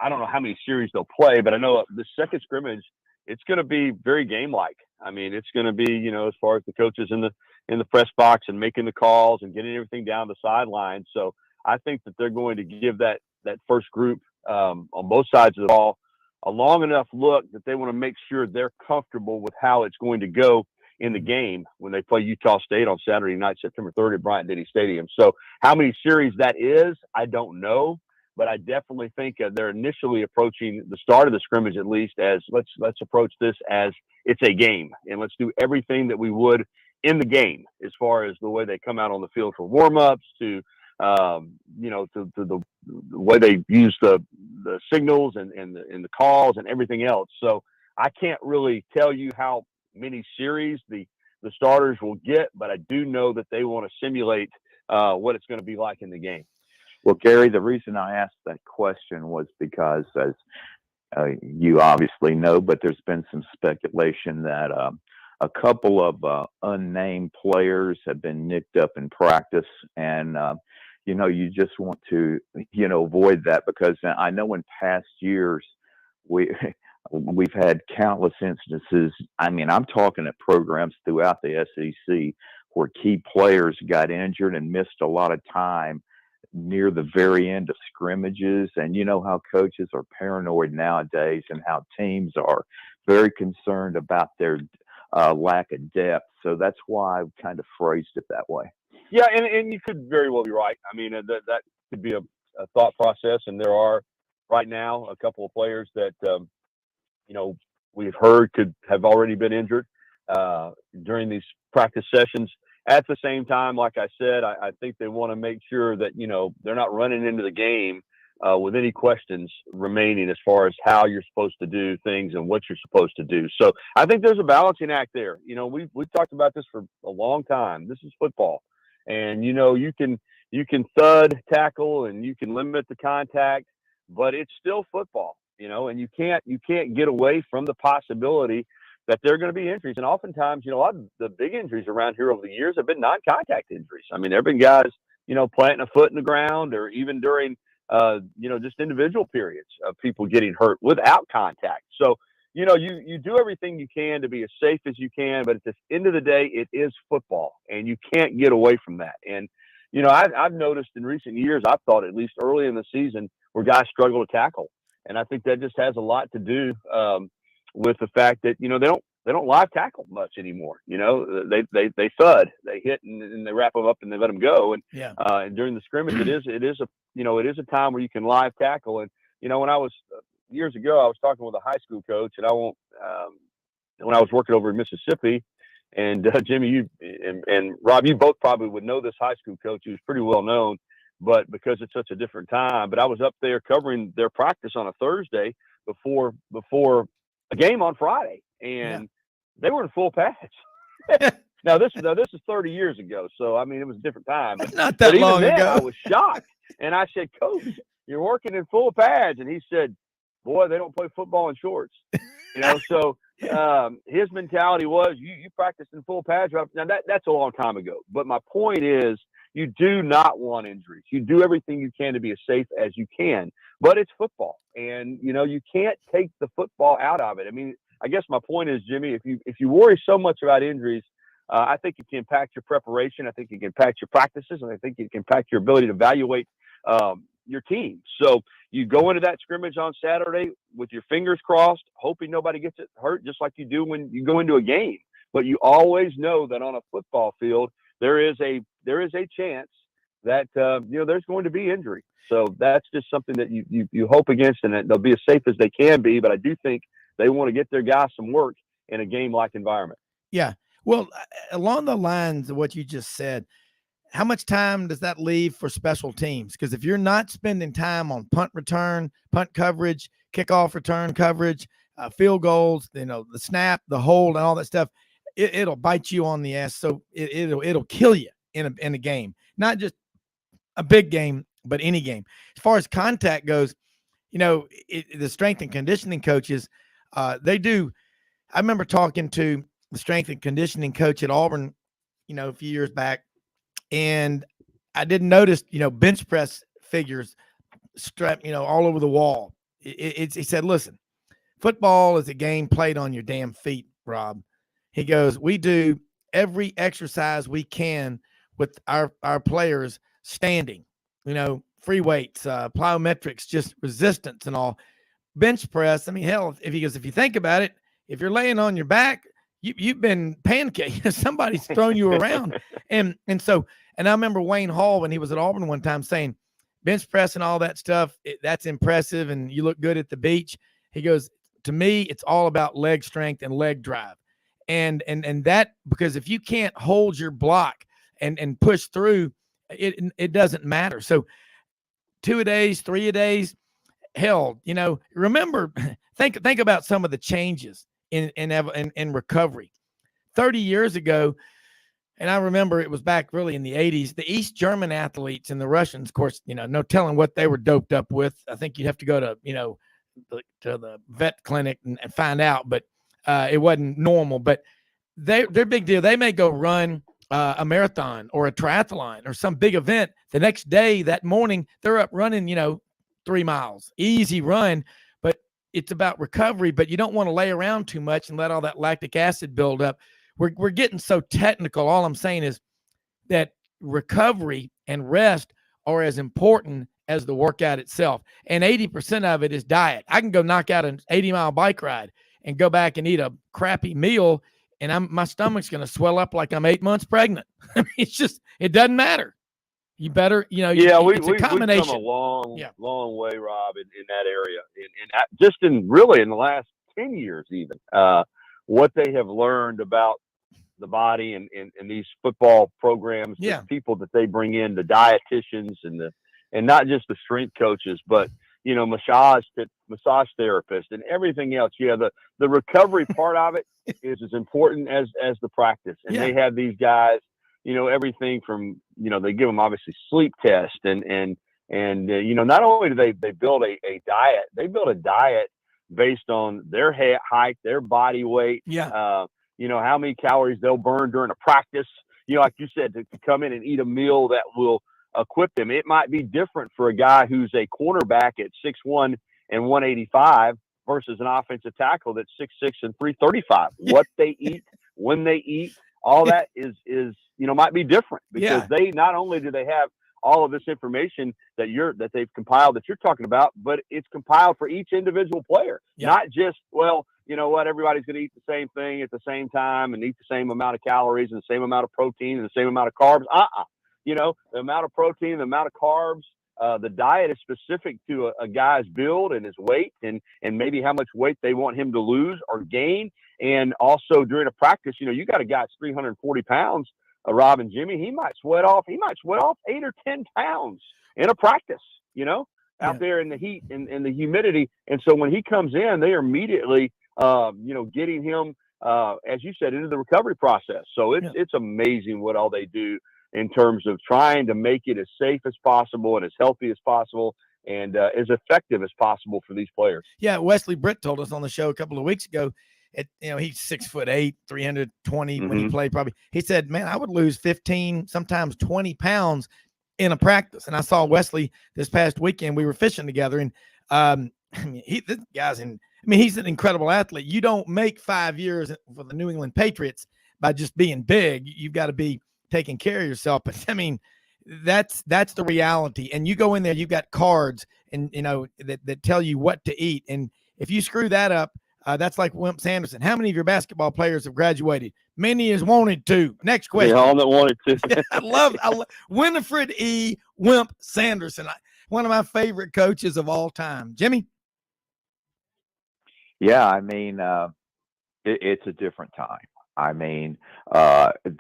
I don't know how many series they'll play, but I know the second scrimmage, it's going to be very game-like. I mean, it's going to be, you know, as far as the coaches in the press box and making the calls and getting everything down the sideline. So I think that they're going to give that first group on both sides of the ball a long enough look that they want to make sure they're comfortable with how it's going to go in the game when they play Utah State on Saturday night, September 3rd at Bryant-Denny Stadium. So how many series that is, I don't know, but I definitely think they're initially approaching the start of the scrimmage, at least, as let's approach this as it's a game, and let's do everything that we would in the game, as far as the way they come out on the field for warm-ups, to you know, to the way they use the signals and the calls and everything else. So I can't really tell you how many series the starters will get, but I do know that they want to simulate what it's going to be like in the game. Well, Gary, the reason I asked that question was because, as you obviously know, but there's been some speculation that a couple of unnamed players have been nicked up in practice, and you know, you just want to, you know, avoid that, because I know in past years we've had countless instances. I mean, I'm talking at programs throughout the SEC where key players got injured and missed a lot of time near the very end of scrimmages. And you know how coaches are paranoid nowadays, and how teams are very concerned about their lack of depth. So that's why I kind of phrased it that way. Yeah, and you could very well be right. I mean, that could be a thought process, and there are right now a couple of players that you know, we've heard could have already been injured during these practice sessions. At the same time, like I said, I think they want to make sure that, you know, they're not running into the game with any questions remaining as far as how you're supposed to do things and what you're supposed to do. So I think there's a balancing act there. You know, we've talked about this for a long time. This is football. And, you know, you can thud tackle and you can limit the contact, but it's still football, you know, and you can't get away from the possibility that there are going to be injuries. And oftentimes, you know, a lot of the big injuries around here over the years have been non-contact injuries. I mean, there have been guys, you know, planting a foot in the ground, or even during, you know, just individual periods of people getting hurt without contact. So, you know, you do everything you can to be as safe as you can, but at the end of the day, it is football, and you can't get away from that. And, you know, I've noticed in recent years, I've thought at least early in the season, where guys struggle to tackle. And I think that just has a lot to do with the fact that, you know, they don't live tackle much anymore. You know, they thud, they hit, and they wrap them up and they let them go. And and during the scrimmage, it is a time where you can live tackle. And, you know, when I was years ago, I was talking with a high school coach, and when I was working over in Mississippi, and Jimmy, you and Rob, you both probably would know this high school coach. He was pretty well known, but because it's such a different time. But I was up there covering their practice on a Thursday before a game on Friday, and they were in full pads. Now this is 30 years ago, so I mean it was a different time. But not that long ago. I was shocked, and I said, "Coach, you're working in full pads," and he said, "Boy, they don't play football in shorts." You know, so his mentality was, you practice in full pads. Now that's a long time ago. But my point is, you do not want injuries. You do everything you can to be as safe as you can. But it's football, and you know you can't take the football out of it. I mean, I guess my point is, Jimmy, if you worry so much about injuries, I think it can impact your preparation. I think it can impact your practices, and I think it can impact your ability to evaluate your team. So you go into that scrimmage on Saturday with your fingers crossed, hoping nobody gets it hurt, just like you do when you go into a game. But you always know that on a football field, there is a chance that you know, there's going to be injury. So that's just something that you hope against, and that they'll be as safe as they can be. But I do think they want to get their guys some work in a game-like environment. Yeah. Well, along the lines of what you just said, how much time does that leave for special teams? Because if you're not spending time on punt return, punt coverage, kickoff return coverage, field goals, you know, the snap, the hold, and all that stuff, it'll bite you on the ass. So it'll kill you in a game, not just a big game, but any game. As far as contact goes, you know, the strength and conditioning coaches, they do. I remember talking to the strength and conditioning coach at Auburn, you know, a few years back, and I didn't notice, you know, bench press figures strapped, you know, all over the wall. he said, listen, football is a game played on your damn feet, Rob. He goes, we do every exercise we can with our players standing, free weights, plyometrics, just resistance and all. Bench press. I mean, hell, if you think about it, if you're laying on your back, you've been pancaked. Somebody's thrown you around. And I remember Wayne Hall when he was at Auburn one time saying, bench press and all that stuff, that's impressive, and you look good at the beach. He goes, to me, it's all about leg strength and leg drive. And that, because if you can't hold your block and push through, it doesn't matter. So 2-a-days, 3-a-days, hell, remember, think about some of the changes in recovery. 30 years ago, and I remember it was back really in the 80s, the East German athletes and the Russians, of course, no telling what they were doped up with. I think you'd have to go to, to the vet clinic and find out, but it wasn't normal. But they're big deal. They may go run a marathon or a triathlon or some big event. The next day, that morning, they're up running, 3 miles, easy run, but it's about recovery. But you don't want to lay around too much and let all that lactic acid build up. We're getting so technical. All I'm saying is that recovery and rest are as important as the workout itself. And 80% of it is diet. I can go knock out an 80-mile bike ride and go back and eat a crappy meal, and my stomach's going to swell up like I'm 8 months pregnant. I mean, it doesn't matter. You better, it's a combination. We've come a long way, Rob, in that area. Just in the last 10 years, even, what they have learned about the body and these football programs, the people that they bring in, the dietitians and not just the strength coaches, but, massage therapists and everything else. Yeah. The recovery part of it is as important as the practice. And they have these guys, everything from, they give them obviously sleep test and not only do they build a diet, they build a diet based on their height, their body weight, how many calories they'll burn during a practice, like you said, to come in and eat a meal that will equip them. It might be different for a guy who's a cornerback at 6'1" and 185 versus an offensive tackle that's 6'6" and 335. What they eat, when they eat, all that is might be different because they not only do they have all of this information that they've compiled that you're talking about, but it's compiled for each individual player, not just, everybody's going to eat the same thing at the same time and eat the same amount of calories and the same amount of protein and the same amount of carbs. The amount of protein, the amount of carbs, the diet is specific to a guy's build and his weight and maybe how much weight they want him to lose or gain. And also during a practice, you got a guy that's 340 pounds, Rob and Jimmy, he might sweat off 8 or 10 pounds in a practice, out there in the heat and the humidity. And so when he comes in, they are immediately, getting him, as you said, into the recovery process. So it's amazing what all they do in terms of trying to make it as safe as possible and as healthy as possible and as effective as possible for these players. Yeah, Wesley Britt told us on the show a couple of weeks ago, he's 6'8", 320 when he played probably. He said, man, I would lose 15, sometimes 20 pounds in a practice. And I saw Wesley this past weekend. We were fishing together, and he's an incredible athlete. You don't make 5 years for the New England Patriots by just being big. You've got to be taking care of yourself. But that's the reality. And you go in there, you've got cards and that tell you what to eat. And if you screw that up, that's like Wimp Sanderson. How many of your basketball players have graduated? Many has wanted to. Next question. All that wanted to. I love Winifred E. Wimp Sanderson. One of my favorite coaches of all time. Jimmy? Yeah, it's a different time.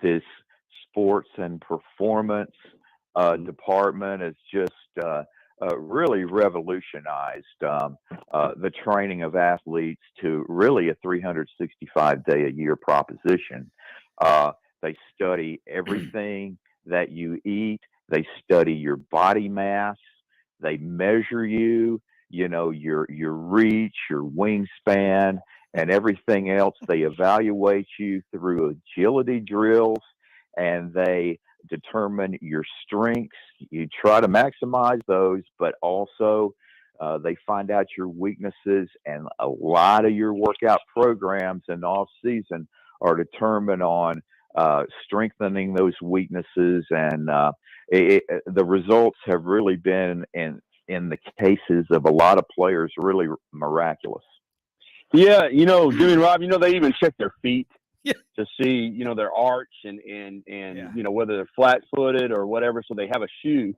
This sports and performance department is just really revolutionized the training of athletes to really a 365-day-a-year proposition. They study everything that you eat. They study your body mass. They measure you, your reach, your wingspan, and everything else. They evaluate you through agility drills, and they determine your strengths. You try to maximize those, but also They find out your weaknesses, and a lot of your workout programs in the off season are determined on strengthening those weaknesses. And the results have really been, in the cases of a lot of players, really miraculous. Yeah, Jimmy and Rob, they even check their feet Yeah. to see, their arch and whether they're flat footed or whatever. So they have a shoe,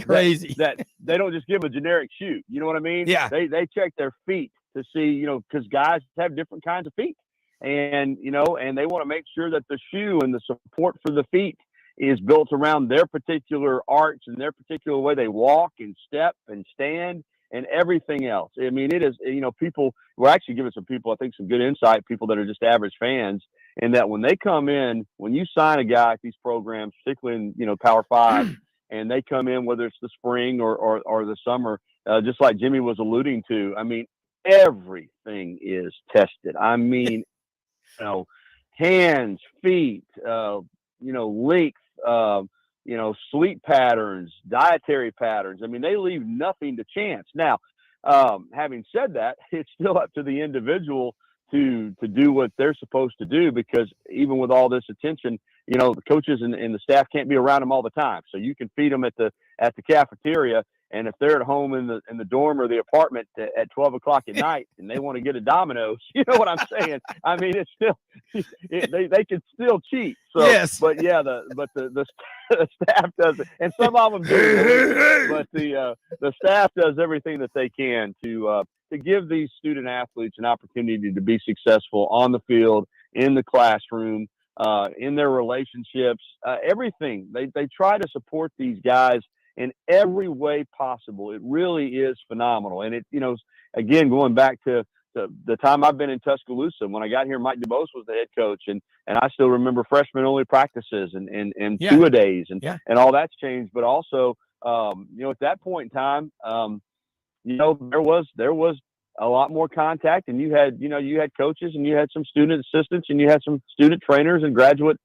Crazy. that they don't just give a generic shoe. You know what I mean? Yeah. They check their feet to see, because guys have different kinds of feet, and they want to make sure that the shoe and the support for the feet is built around their particular arch and their particular way they walk and step and stand and everything else. I mean, it is, we're actually giving some people, I think, some good insight, people that are just average fans, and that when they come in, when you sign a guy at these programs, particularly in, Power 5, and they come in, whether it's the spring or the summer, just like Jimmy was alluding to, I mean, everything is tested. I mean, hands, feet, length, sleep patterns, dietary patterns. I mean, they leave nothing to chance. Now, having said that, it's still up to the individual to do what they're supposed to do, because even with all this attention, the coaches and the staff can't be around them all the time. So you can feed them at the cafeteria, and if they're at home in the dorm or the apartment at 12 o'clock at night and they want to get a Domino's, you know what I'm saying? I mean, it's still they can still cheat. So, yes. But yeah, the staff does it, and some of them do. But the staff does everything that they can to give these student athletes an opportunity to be successful on the field, in the classroom, in their relationships, everything. They try to support these guys in every way possible. It really is phenomenal. And it, again, going back to the time I've been in Tuscaloosa, when I got here, Mike DeBose was the head coach, and I still remember freshman only practices and Yeah. two-a-days and all that's changed. But also, at that point in time, there was a lot more contact, and you had coaches, and you had some student assistants, and you had some student trainers and graduate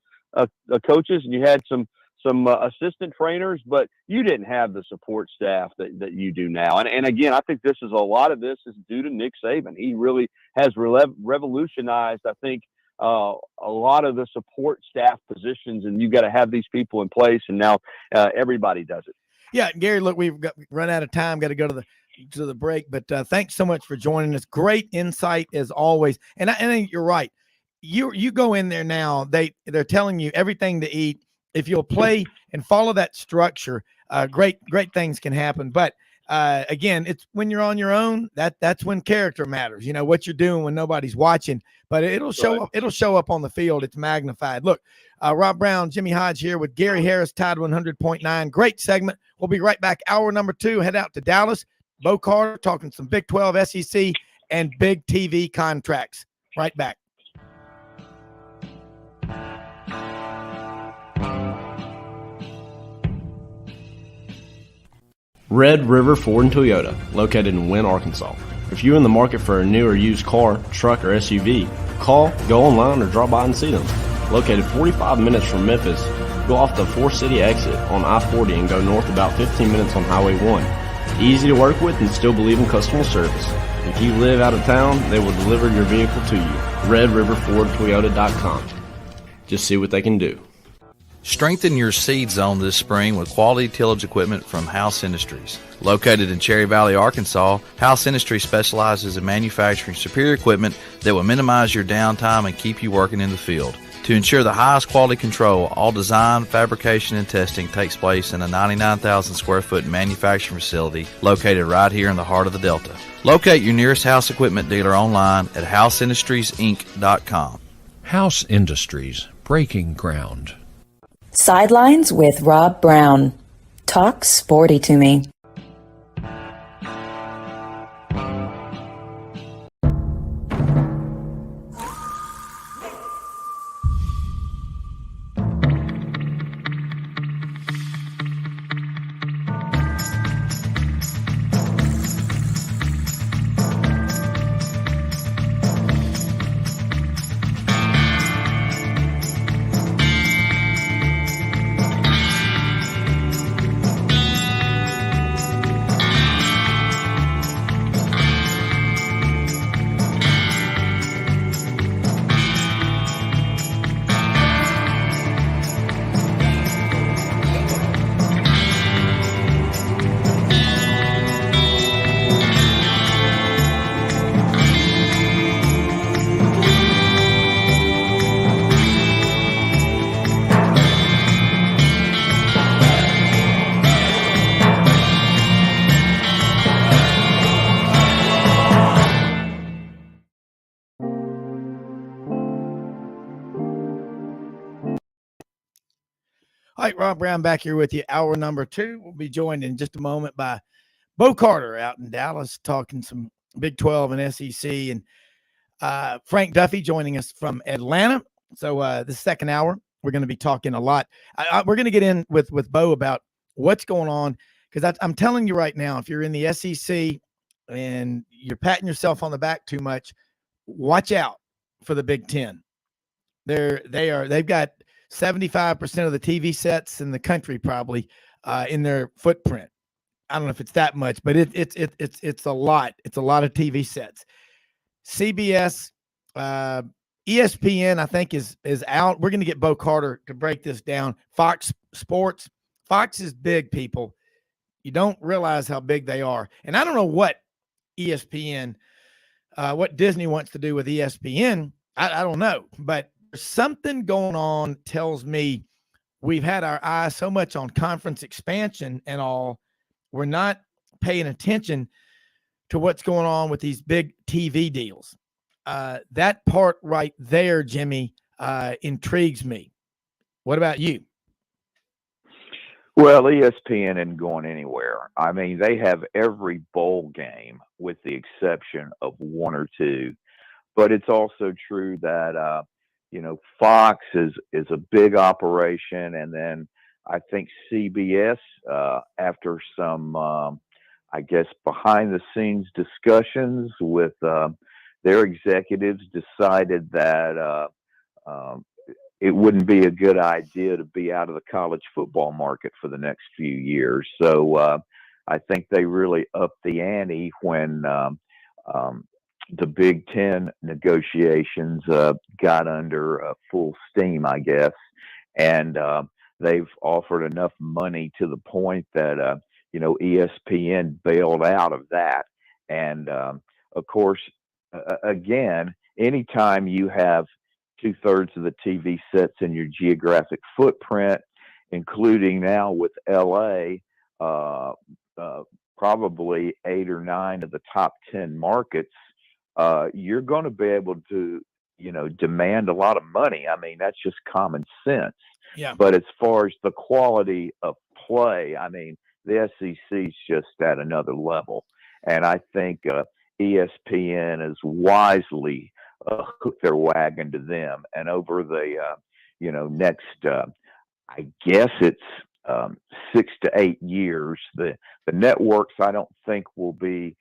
coaches, and you had some assistant trainers, but you didn't have the support staff that you do now. And again, I think a lot of this is due to Nick Saban. He really has revolutionized, I think, a lot of the support staff positions, and you got to have these people in place, and now everybody does it. Yeah, Gary, look, we've run out of time, got to go to the break, but thanks so much for joining us. Great insight as always. And I think you're right. You go in there now, they're telling you everything to eat. If you'll play and follow that structure, great things can happen. But again, it's when you're on your own, that's when character matters. What you're doing when nobody's watching, but it'll show up. It'll show up on the field. It's magnified. Look, Rob Brown, Jimmy Hodge here with Gary Harris, Tide 100.9. Great segment. We'll be right back. Hour number 2. Head out to Dallas. Bo Carter talking some Big 12, SEC, and big TV contracts. Right back. Red River Ford and Toyota, located in Wynne, Arkansas. If you're in the market for a new or used car, truck, or SUV, call, go online, or drop by and see them. Located 45 minutes from Memphis, go off the 4-city exit on I-40 and go north about 15 minutes on Highway 1. Easy to work with and still believe in customer service. If you live out of town, they will deliver your vehicle to you. RedRiverFordToyota.com. Just see what they can do. Strengthen your seed zone this spring with quality tillage equipment from House Industries. Located in Cherry Valley, Arkansas, House Industries specializes in manufacturing superior equipment that will minimize your downtime and keep you working in the field. To ensure the highest quality control, all design, fabrication, and testing takes place in a 99,000 square foot manufacturing facility located right here in the heart of the Delta. Locate your nearest House equipment dealer online at houseindustriesinc.com. House Industries, breaking ground. Sidelines with Rob Brown. Talk sporty to me. right, Rob Brown back here with you. Hour number 2. We'll be joined in just a moment by Bo Carter out in Dallas talking some Big 12 and SEC, and Frank Duffy joining us from Atlanta. So the second hour, we're going to be talking a lot. We're going to get in with Bo about what's going on, because I'm telling you right now, if you're in the SEC and you're patting yourself on the back too much, watch out for the Big Ten. They've got 75% of the TV sets in the country probably in their footprint. I don't know if it's that much, but it's a lot. It's a lot of TV sets. CBS, ESPN, I think is out. We're going to get Bo Carter to break this down. Fox Sports, Fox is big, people. You don't realize how big they are. And I don't know what ESPN, what Disney wants to do with ESPN. I don't know, but something going on tells me we've had our eyes so much on conference expansion and all, we're not paying attention to what's going on with these big TV deals. That part right there, Jimmy, intrigues me. What about you? Well, ESPN isn't going anywhere. I mean, they have every bowl game with the exception of 1 or 2. But it's also true that, Fox is a big operation. And then I think CBS, after some, I guess, behind the scenes discussions with their executives, decided that it wouldn't be a good idea to be out of the college football market for the next few years. So I think they really upped the ante when the Big Ten negotiations got under full steam, I guess. And they've offered enough money to the point that, ESPN bailed out of that. And of course, again, anytime you have 2/3 of the TV sets in your geographic footprint, including now with LA, probably 8 or 9 of the top 10 markets, you're going to be able to, demand a lot of money. I mean, that's just common sense. Yeah. But as far as the quality of play, I mean, the SEC is just at another level. And I think ESPN has wisely hooked their wagon to them. And over the, next, I guess it's 6 to 8 years, the networks, I don't think will be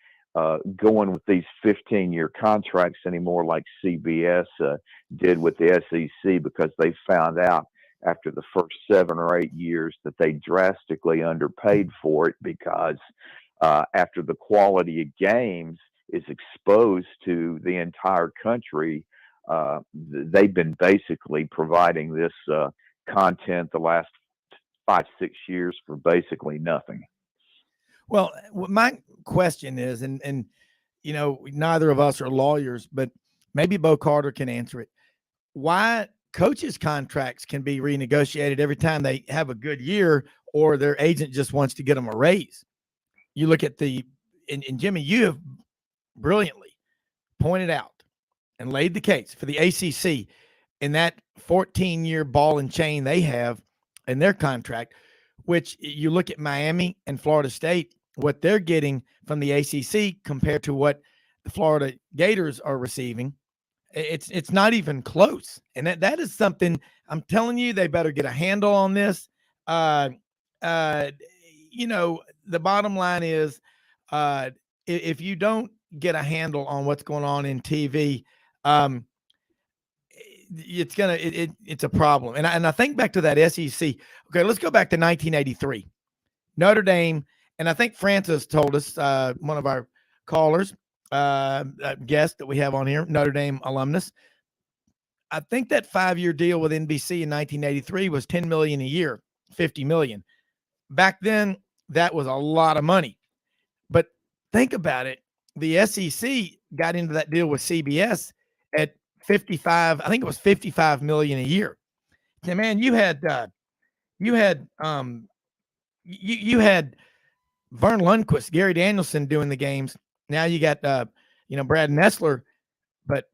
going with these 15-year contracts anymore like CBS did with the SEC, because they found out after the first 7 or 8 years that they drastically underpaid for it, because after the quality of games is exposed to the entire country, they've been basically providing this content the last 5-6 years for basically nothing. Well, my question is, and neither of us are lawyers, but maybe Bo Carter can answer it. Why coaches' contracts can be renegotiated every time they have a good year, or their agent just wants to get them a raise? You look at and Jimmy, you have brilliantly pointed out and laid the case for the ACC in that 14-year ball and chain they have in their contract, which you look at Miami and Florida State, what they're getting from the ACC compared to what the Florida Gators are receiving. It's not even close. And that is something I'm telling you, they better get a handle on this. The bottom line is, if you don't get a handle on what's going on in TV, it's a problem. And I think back to that SEC. Okay, let's go back to 1983. Notre Dame, and I think Francis told us, one of our callers, guest that we have on here, Notre Dame alumnus. I think that 5-year deal with NBC in 1983 was $10 million a year, $50 million. Back then, that was a lot of money. But think about it. The SEC got into that deal with CBS at 55. I think it was $55 million a year. And man, you had Vern Lundquist, Gary Danielson doing the games. Now you got Brad Nessler, but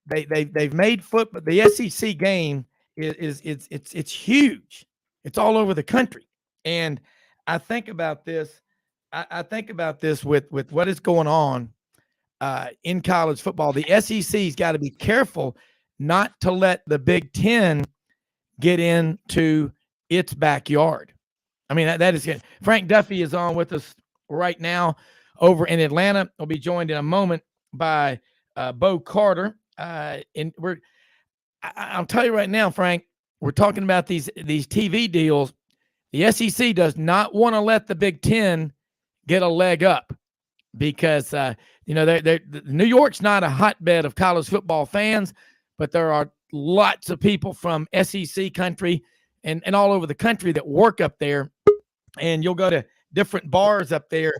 they've made but the SEC game is huge. It's all over the country. And I think about this. I think about this with what is going on in college football. The SEC's got to be careful not to let the Big Ten get into its backyard. I mean, that is good. Frank Duffy is on with us right now over in Atlanta. We'll be joined in a moment by Bo Carter. And I'll tell you right now, Frank, we're talking about these TV deals. The SEC does not want to let the Big Ten get a leg up because, New York's not a hotbed of college football fans, but there are lots of people from SEC country and all over the country that work up there. And you'll go to different bars up there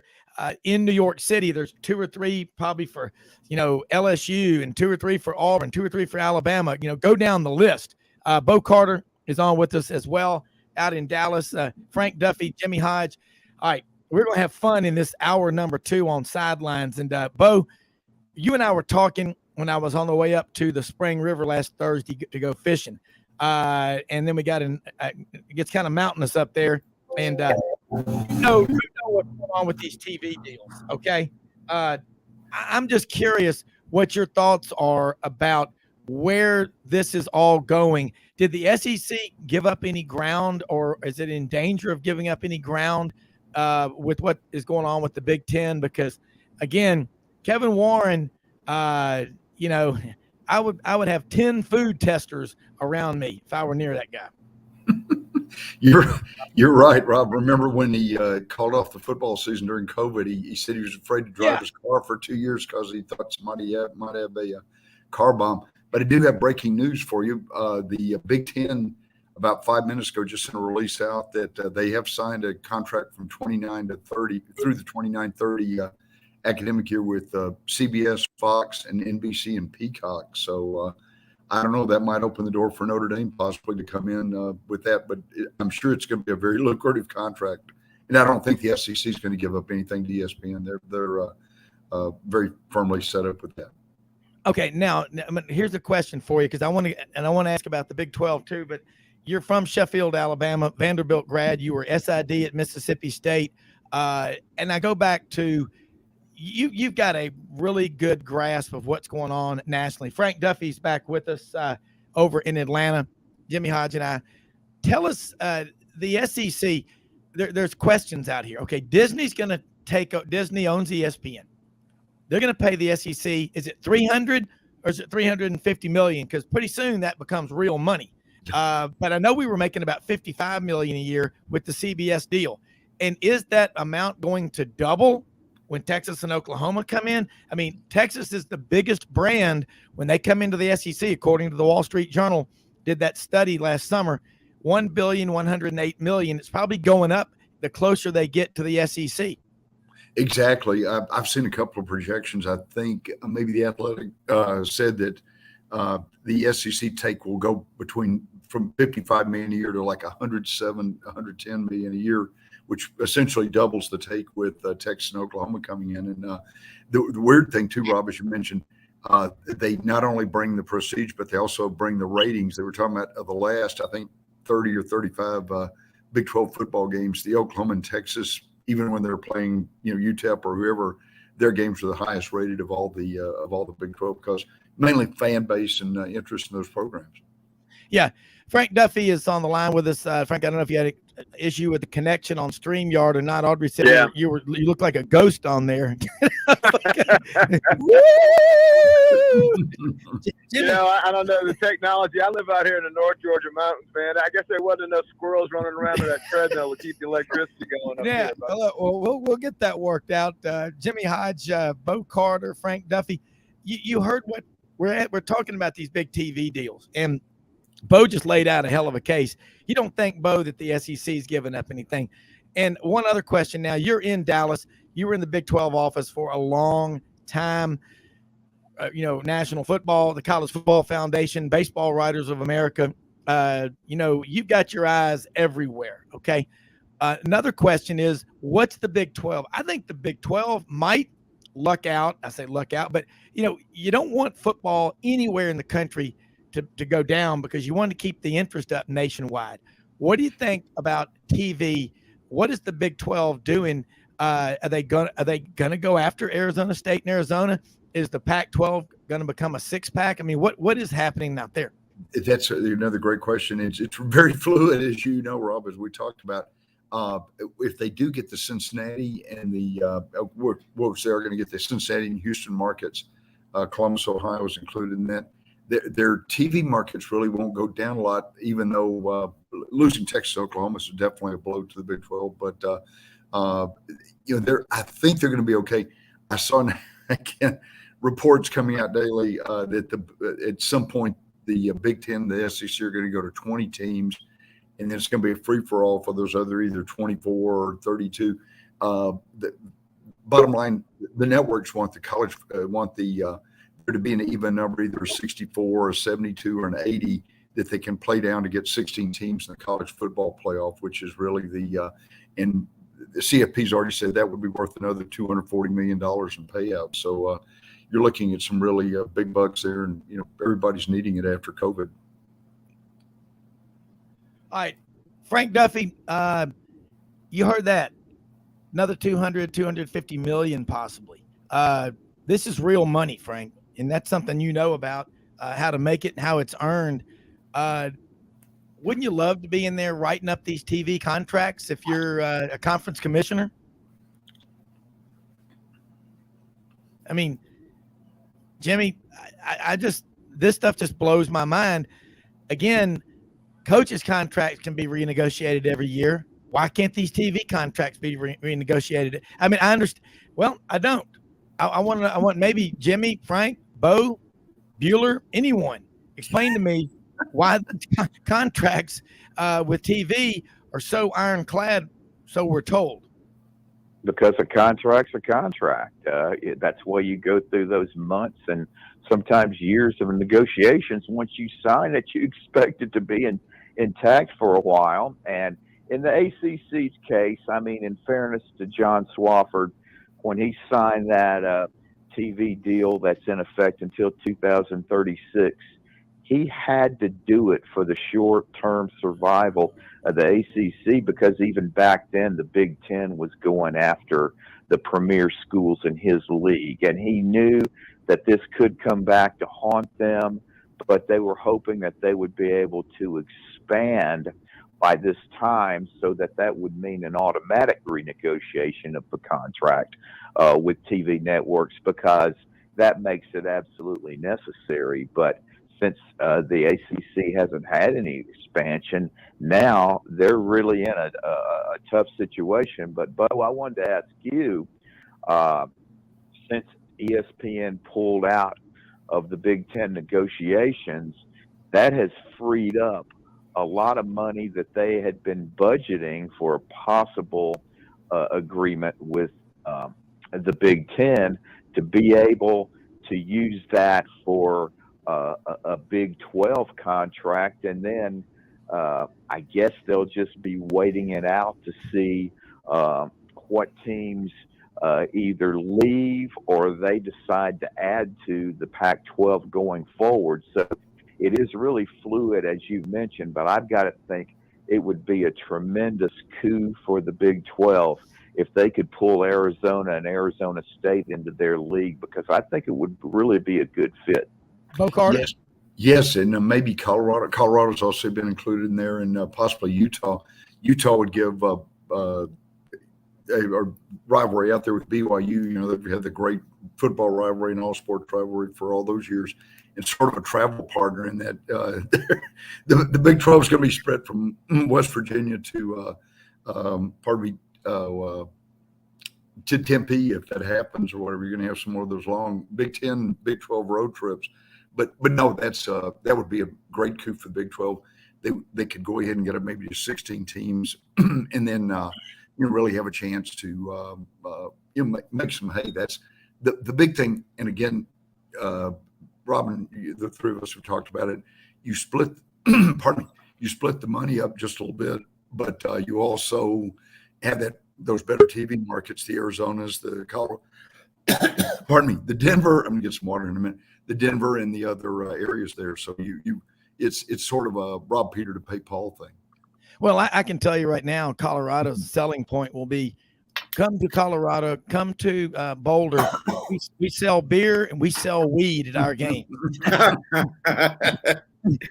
in New York City. There's 2 or 3 probably for, LSU, and 2 or 3 for Auburn, 2 or 3 for Alabama. Go down the list. Bo Carter is on with us as well out in Dallas. Frank Duffy, Jimmy Hodge. All right, we're going to have fun in this hour number 2 on Sidelines. And Bo, you and I were talking when I was on the way up to the Spring River last Thursday to go fishing. And then we got it gets kind of mountainous up there. And you know what's going on with these TV deals, okay? I'm just curious what your thoughts are about where this is all going. Did the SEC give up any ground, or is it in danger of giving up any ground with what is going on with the Big Ten? Because, again, Kevin Warren, I would have 10 food testers around me if I were near that guy. You're right, Rob. Remember when he called off the football season during COVID? He said he was afraid to drive his car for 2 years because he thought somebody might have a car bomb. But I do have breaking news for you. The Big Ten, about 5 minutes ago, just sent a release out that they have signed a contract from 29 to 30 through the 29-30 academic year with CBS, Fox, and NBC and Peacock. So I don't know, that might open the door for Notre Dame possibly to come in with that, but I'm sure it's going to be a very lucrative contract. And I don't think the SEC is going to give up anything to ESPN. They're very firmly set up with that. Okay, now here's a question for you, because I want to ask about the Big 12 too. But you're from Sheffield, Alabama, Vanderbilt grad. You were SID at Mississippi State, and I go back to you've got a really good grasp of what's going on nationally. Frank Duffy's back with us over in Atlanta. Jimmy Hodge and I. Tell us, the SEC. There's questions out here. Okay, Disney's going to Disney owns ESPN. They're going to pay the SEC. Is it 300 or is it 350 million? Because pretty soon that becomes real money. But I know we were making about 55 million a year with the CBS deal. And is that amount going to double when Texas and Oklahoma come in? I mean, Texas is the biggest brand when they come into the SEC, according to the Wall Street Journal, did that study last summer, $1.108 billion. It's probably going up the closer they get to the SEC. Exactly. I've seen a couple of projections. I think maybe the Athletic said that the SEC take will go from 55 million a year to like 110 million a year, which essentially doubles the take with Texas and Oklahoma coming in. And the weird thing too, Rob, as you mentioned, they not only bring the prestige, but they also bring the ratings. They were talking about the last, I think, 30 or 35 Big 12 football games. The Oklahoma and Texas, even when they're playing, UTEP or whoever, their games are the highest rated of all the Big 12 because mainly fan base and interest in those programs. Yeah. Frank Duffy is on the line with us. Frank, I don't know if you had an issue with the connection on StreamYard or not. Audrey said you look like a ghost on there. I don't know the technology. I live out here in the North Georgia mountains, man. I guess there wasn't enough squirrels running around with that treadmill to keep the electricity going up here. Well, we'll get that worked out. Jimmy Hodge, Bo Carter, Frank Duffy. You heard what we're talking about, these big TV deals, and Bo just laid out a hell of a case. You don't think, Bo, that the SEC is giving up anything? And one other question now. You're in Dallas. You were in the Big 12 office for a long time. National football, the College Football Foundation, Baseball Writers of America. You've got your eyes everywhere, okay? Another question is, what's the Big 12? I think the Big 12 might luck out. I say luck out, but, you don't want football anywhere in the country to go down because you want to keep the interest up nationwide. What do you think about TV? What is the Big 12 doing? Are they gonna go after Arizona State and Arizona? Is the Pac-12 going to become a six-pack? I mean, what is happening out there? That's another great question. It's very fluid, as you know, Rob, as we talked about. If they do get the Cincinnati and the what was they're going to get the Cincinnati and Houston markets, Columbus, Ohio is included in that. Their TV markets really won't go down a lot, even though losing Texas, Oklahoma is definitely a blow to the Big 12. But I think they're going to be okay. I saw again reports coming out daily that at some point the Big Ten, the SEC are going to go to 20 teams, and then it's going to be a free for all for those other either 24 or 32. The bottom line, the networks want the college there to be an even number, either a 64 or 72 or an 80 that they can play down to get 16 teams in the college football playoff, which is really and the CFP's already said that would be worth another $240 million in payouts. So you're looking at some really big bucks there, and everybody's needing it after COVID. All right, Frank Duffy, you heard that. Another 250 million possibly. This is real money, Frank, and that's something you know about, how to make it and how it's earned. Wouldn't you love to be in there writing up these TV contracts if you're a conference commissioner? I mean, Jimmy, I just, this stuff just blows my mind. Again, coaches' contracts can be renegotiated every year. Why can't these TV contracts be renegotiated? I mean, I understand. Well, I don't. I want maybe Jimmy, Frank, Bo, Bueller, anyone explain to me why the contracts with TV are so ironclad, so we're told. Because a contract's a contract. That's why you go through those months and sometimes years of negotiations. Once you sign it, you expect it to be intact for a while. And in the ACC's case, I mean, in fairness to John Swofford, when he signed that TV deal that's in effect until 2036, he had to do it for the short-term survival of the ACC, because even back then the Big Ten was going after the premier schools in his league, and he knew that this could come back to haunt them, but they were hoping that they would be able to expand by this time, so that would mean an automatic renegotiation of the contract with TV networks, because that makes it absolutely necessary. But since the ACC hasn't had any expansion, now they're really in a tough situation. But, Bo, I wanted to ask you, since ESPN pulled out of the Big Ten negotiations, that has freed up a lot of money that they had been budgeting for a possible agreement with the Big Ten, to be able to use that for a Big 12 contract. And then I guess they'll just be waiting it out to see what teams either leave or they decide to add to the Pac-12 going forward. So it is really fluid, as you mentioned, but I've got to think it would be a tremendous coup for the Big 12 if they could pull Arizona and Arizona State into their league, because I think it would really be a good fit. Bo Carter? Yes, and maybe Colorado. Colorado's also been included in there, and possibly Utah. Utah would give a rivalry out there with BYU. They've had the great football rivalry and all sports rivalry for all those years. It's sort of a travel partner in that the Big 12 is going to be spread from West Virginia to to Tempe, if that happens or whatever. You're going to have some more of those long Big 10, Big 12 road trips. But no, that would be a great coup for the Big 12. They could go ahead and get maybe to 16 teams, and then really have a chance to make some hay. That's the big thing. And again, Robin, the three of us have talked about it. You split, you split the money up just a little bit, but you also have those better TV markets, the Arizonas, the Colorado, the Denver. I'm gonna get some water in a minute. The Denver and the other areas there. So it's sort of a rob Peter to pay Paul thing. Well, I can tell you right now, Colorado's selling point will be come to Colorado, come to Boulder. We sell beer and we sell weed at our game.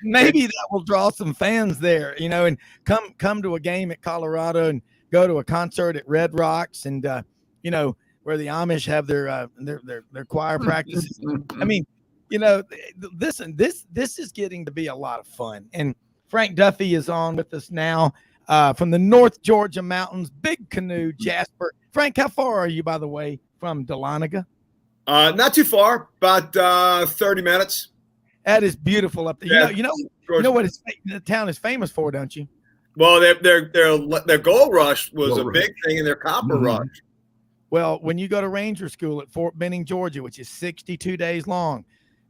Maybe that will draw some fans there, and come to a game at Colorado and go to a concert at Red Rocks and, where the Amish have their choir practices. I mean, listen, this is getting to be a lot of fun. And Frank Duffy is on with us now from the North Georgia mountains, Big Canoe, Jasper. Frank, how far are you, by the way, from Dahlonega? Not too far, about 30 minutes. That is beautiful up there. Yeah, You know what the town is famous for, don't you? Well, their gold rush was a big thing in their copper rush. Well, when you go to Ranger School at Fort Benning, Georgia, which is 62 days long,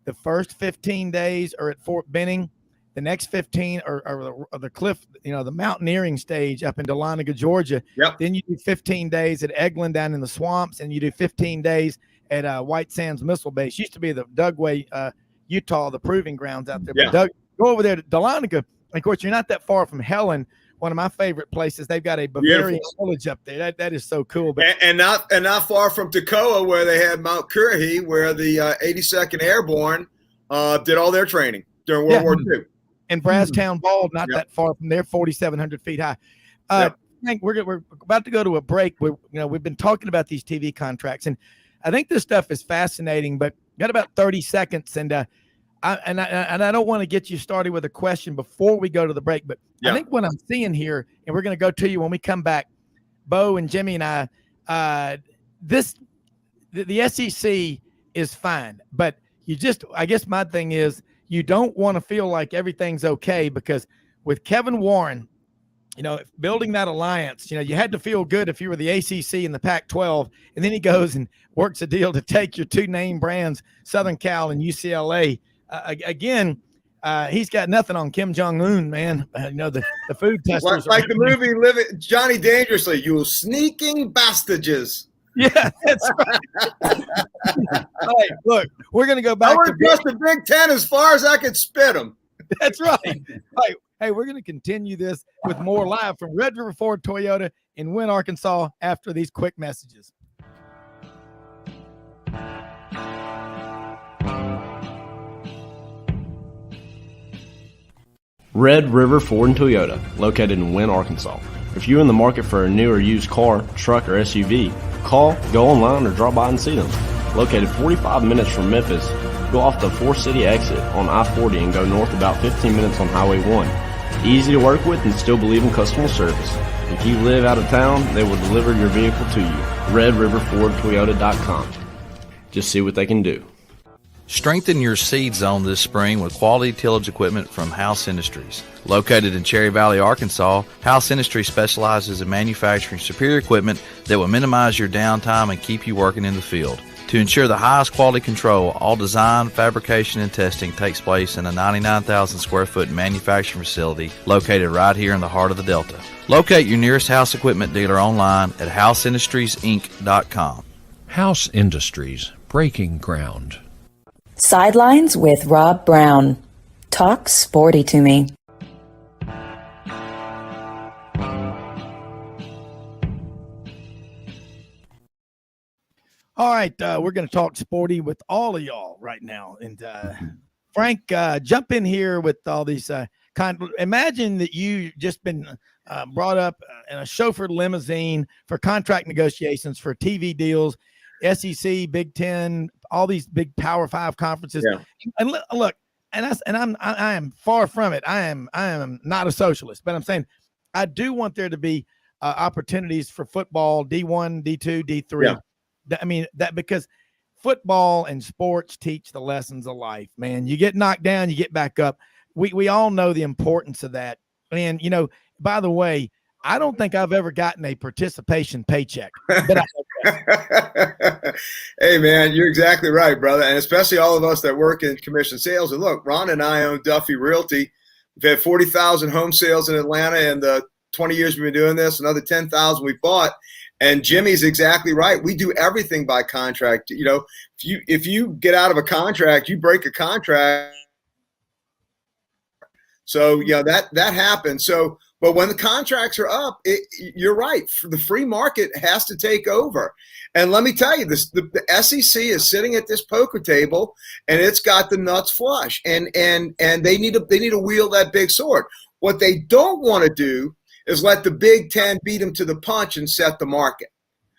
the first 15 days are at Fort Benning. The next 15 are the cliff, the mountaineering stage up in Dahlonega, Georgia. Yep. Then you do 15 days at Eglin down in the swamps, and you do 15 days at White Sands Missile Base. Used to be the Dugway, Utah, the proving grounds out there. Yeah. But go over there to Dahlonega. Of course, you're not that far from Helen, one of my favorite places. They've got a Bavarian village up there. That is so cool. But and not far from Toccoa, where they had Mount Currahee, where the 82nd Airborne did all their training during World War II. And Brasstown Bald, not that far from there, 4,700 feet high. Frank, we're about to go to a break. We've been talking about these TV contracts, and I think this stuff is fascinating. But got about 30 seconds, and I don't want to get you started with a question before we go to the break. But I think what I'm seeing here, and we're going to go to you when we come back, Bo and Jimmy and I, the SEC is fine, but I guess my thing is, you don't want to feel like everything's okay, because with Kevin Warren, building that alliance, you had to feel good if you were the ACC and the Pac-12, and then he goes and works a deal to take your two name brands, Southern Cal and UCLA. Again, he's got nothing on Kim Jong-un, man. The food testers. Like the movie Johnny Dangerously, you sneaking bastages. Yeah, that's right. All right, look, we're going to go back. I would trust the Big Ten as far as I could spit them. That's right. All right. Hey, we're going to continue this with more live from Red River Ford Toyota in Wynne, Arkansas, after these quick messages. Red River Ford and Toyota, located in Wynne, Arkansas. If you're in the market for a new or used car, truck, or SUV, call, go online, or drop by and see them. Located 45 minutes from Memphis, go off the 4-city exit on I-40 and go north about 15 minutes on Highway 1. Easy to work with and still believe in customer service. If you live out of town, they will deliver your vehicle to you. RedRiverFordToyota.com. Just see what they can do. Strengthen your seed zone this spring with quality tillage equipment from HOGS Industries. Located in Cherry Valley, Arkansas, HOGS Industries specializes in manufacturing superior equipment that will minimize your downtime and keep you working in the field. To ensure the highest quality control, all design, fabrication, and testing takes place in a 99,000 square foot manufacturing facility located right here in the heart of the Delta. Locate your nearest HOGS equipment dealer online at HOGSIndustriesInc.com. HOGS Industries, breaking ground. Sidelines with Rob Brown. Talk sporty to me. All right, we're going to talk sporty with all of y'all right now. And Frank, jump in here with all these imagine that you just been brought up in a chauffeured limousine for contract negotiations for TV deals, SEC, Big Ten, all these big Power 5 conferences. Yeah. And look, I am far from it. I am not a socialist, but I'm saying I do want there to be opportunities for football, D1, D2, D3. Yeah. I mean, that because football and sports teach the lessons of life, man. You get knocked down, you get back up. We all know the importance of that. And, by the way, I don't think I've ever gotten a participation paycheck. But hey, man, you're exactly right, brother. And especially all of us that work in commission sales. And look, Ron and I own Duffy Realty. We've had 40,000 home sales in Atlanta in the 20 years we've been doing this, another 10,000 we bought. And Jimmy's exactly right. We do everything by contract. If you get out of a contract, you break a contract. So, that happens. So But when the contracts are up, you're right. The free market has to take over. And let me tell you, the SEC is sitting at this poker table, and it's got the nuts flush. And they need to wield that big sword. What they don't want to do is let the Big Ten beat them to the punch and set the market.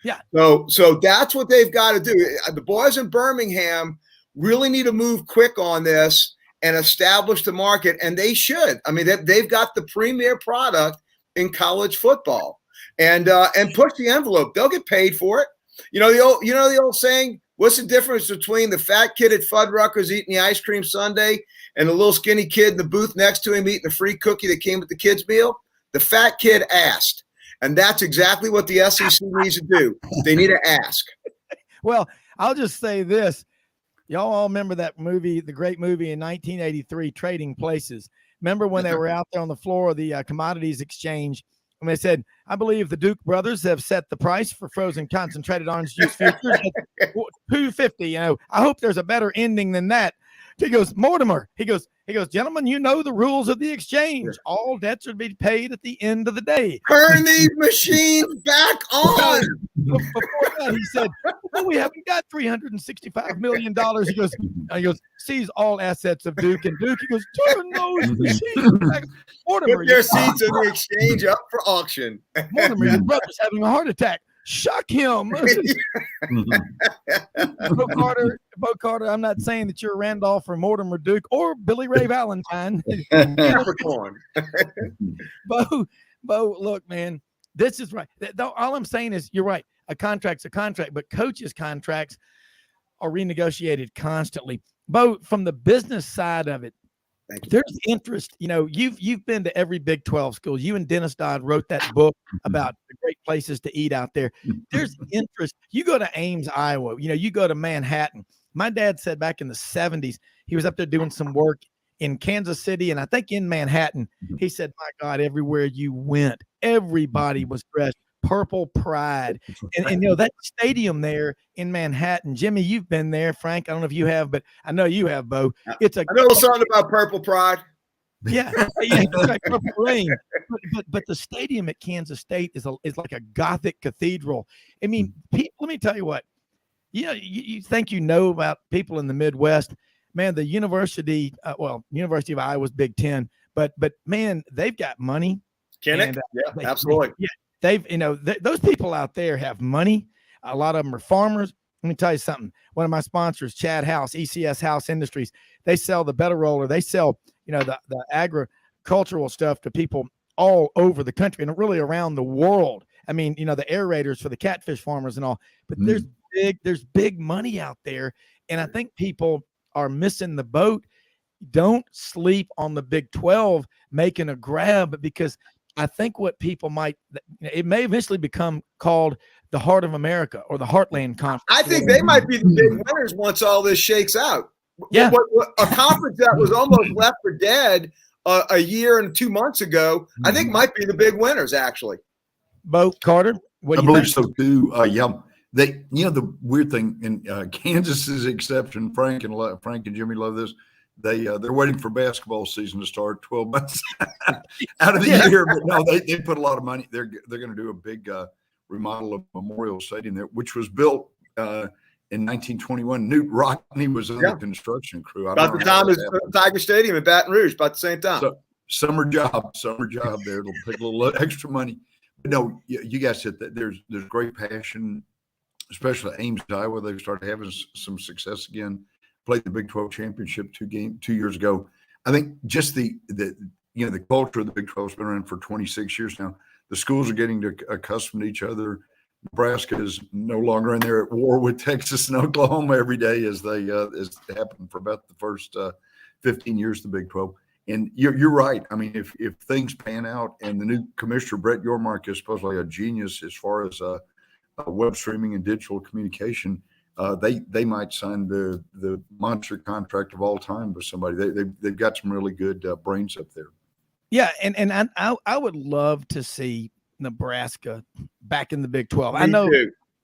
Yeah. So that's what they've got to do. The boys in Birmingham really need to move quick on this and establish the market, and they should. I mean, they've got the premier product in college football, and push the envelope. They'll get paid for it. You know the old saying. What's the difference between the fat kid at Fuddruckers eating the ice cream sundae and the little skinny kid in the booth next to him eating the free cookie that came with the kids' meal? The fat kid asked, and that's exactly what the SEC needs to do. They need to ask. Well, I'll just say this. Y'all all remember that movie, the great movie in 1983, Trading Places. Remember when they were out there on the floor of the commodities exchange, and they said, I believe the Duke brothers have set the price for frozen concentrated orange juice futures at $2.50. I hope there's a better ending than that. He goes, Mortimer, he goes, gentlemen, you know the rules of the exchange. All debts are to be paid at the end of the day. Turn these machines back on. Before that, he said, well, we haven't got $365 million. He goes, seize all assets of Duke. And Duke, he goes, turn those machines back. Mortimer, put their seats in the exchange up for auction. Mortimer, your brother's having a heart attack. Shock him. Bo Carter, I'm not saying that you're Randolph or Mortimer Duke or Billy Ray Valentine. Capricorn. Bo, look, man, this is right. All I'm saying is you're right. A contract's a contract, but coaches' contracts are renegotiated constantly. Bo, from the business side of it, there's interest. You've been to every Big 12 school. You and Dennis Dodd wrote that book about the great places to eat out there. There's interest. You go to Ames, Iowa. You go to Manhattan. My dad said back in the 70s, he was up there doing some work in Kansas City, and I think in Manhattan. He said, my God, everywhere you went, everybody was dressed purple pride. And that stadium there in Manhattan, Jimmy, you've been there. Frank, I don't know if you have, but I know you have, Bo. I know something about purple pride. Yeah, it's like purple rain. But the stadium at Kansas State is like a Gothic cathedral. I mean, people, let me tell you what. You think about people in the Midwest, man. The University of Iowa's Big Ten, but man, they've got money. Yeah, absolutely. Yeah, they've those people out there have money. A lot of them are farmers. Let me tell you something. One of my sponsors, Chad House, ECS House Industries, they sell the Better Roller. They sell the agricultural stuff to people all over the country and really around the world. I mean, the aerators for the catfish farmers and all. But there's big money out there, and I think people are missing the boat. Don't sleep on the Big 12 making a grab, because I think what people it may eventually become called the Heart of America or the Heartland Conference. I think they might be the big winners once all this shakes out. Yeah. A conference that was almost left for dead a year and 2 months ago, I think might be the big winners, actually. Bo Carter, what do you think? I believe so too. Yeah. The weird thing in Kansas's exception, Frank and Jimmy love this. They're waiting for basketball season to start 12 months out of the year, but no, they put a lot of money. They're going to do a big remodel of Memorial Stadium there, which was built in 1921. Newt Rockney was on the construction crew. About the time as Tiger Stadium in Baton Rouge, about the same time. So, summer job there. It'll take a little extra money. But no, you guys said that there's great passion, especially Ames, Iowa. They've started having some success again. Played the Big 12 championship 2 years ago. I think just the culture of the Big 12 has been around for 26 years now. The schools are getting accustomed to each other. Nebraska is no longer in there at war with Texas and Oklahoma every day, as happened for about the first 15 years of the Big 12. And you're right. I mean, if things pan out, and the new commissioner Brett Yormark is supposedly a genius as far as web streaming and digital communication, they might sign the monster contract of all time with somebody. They've got some really good brains up there. Yeah, and I would love to see Nebraska back in the Big 12. I know.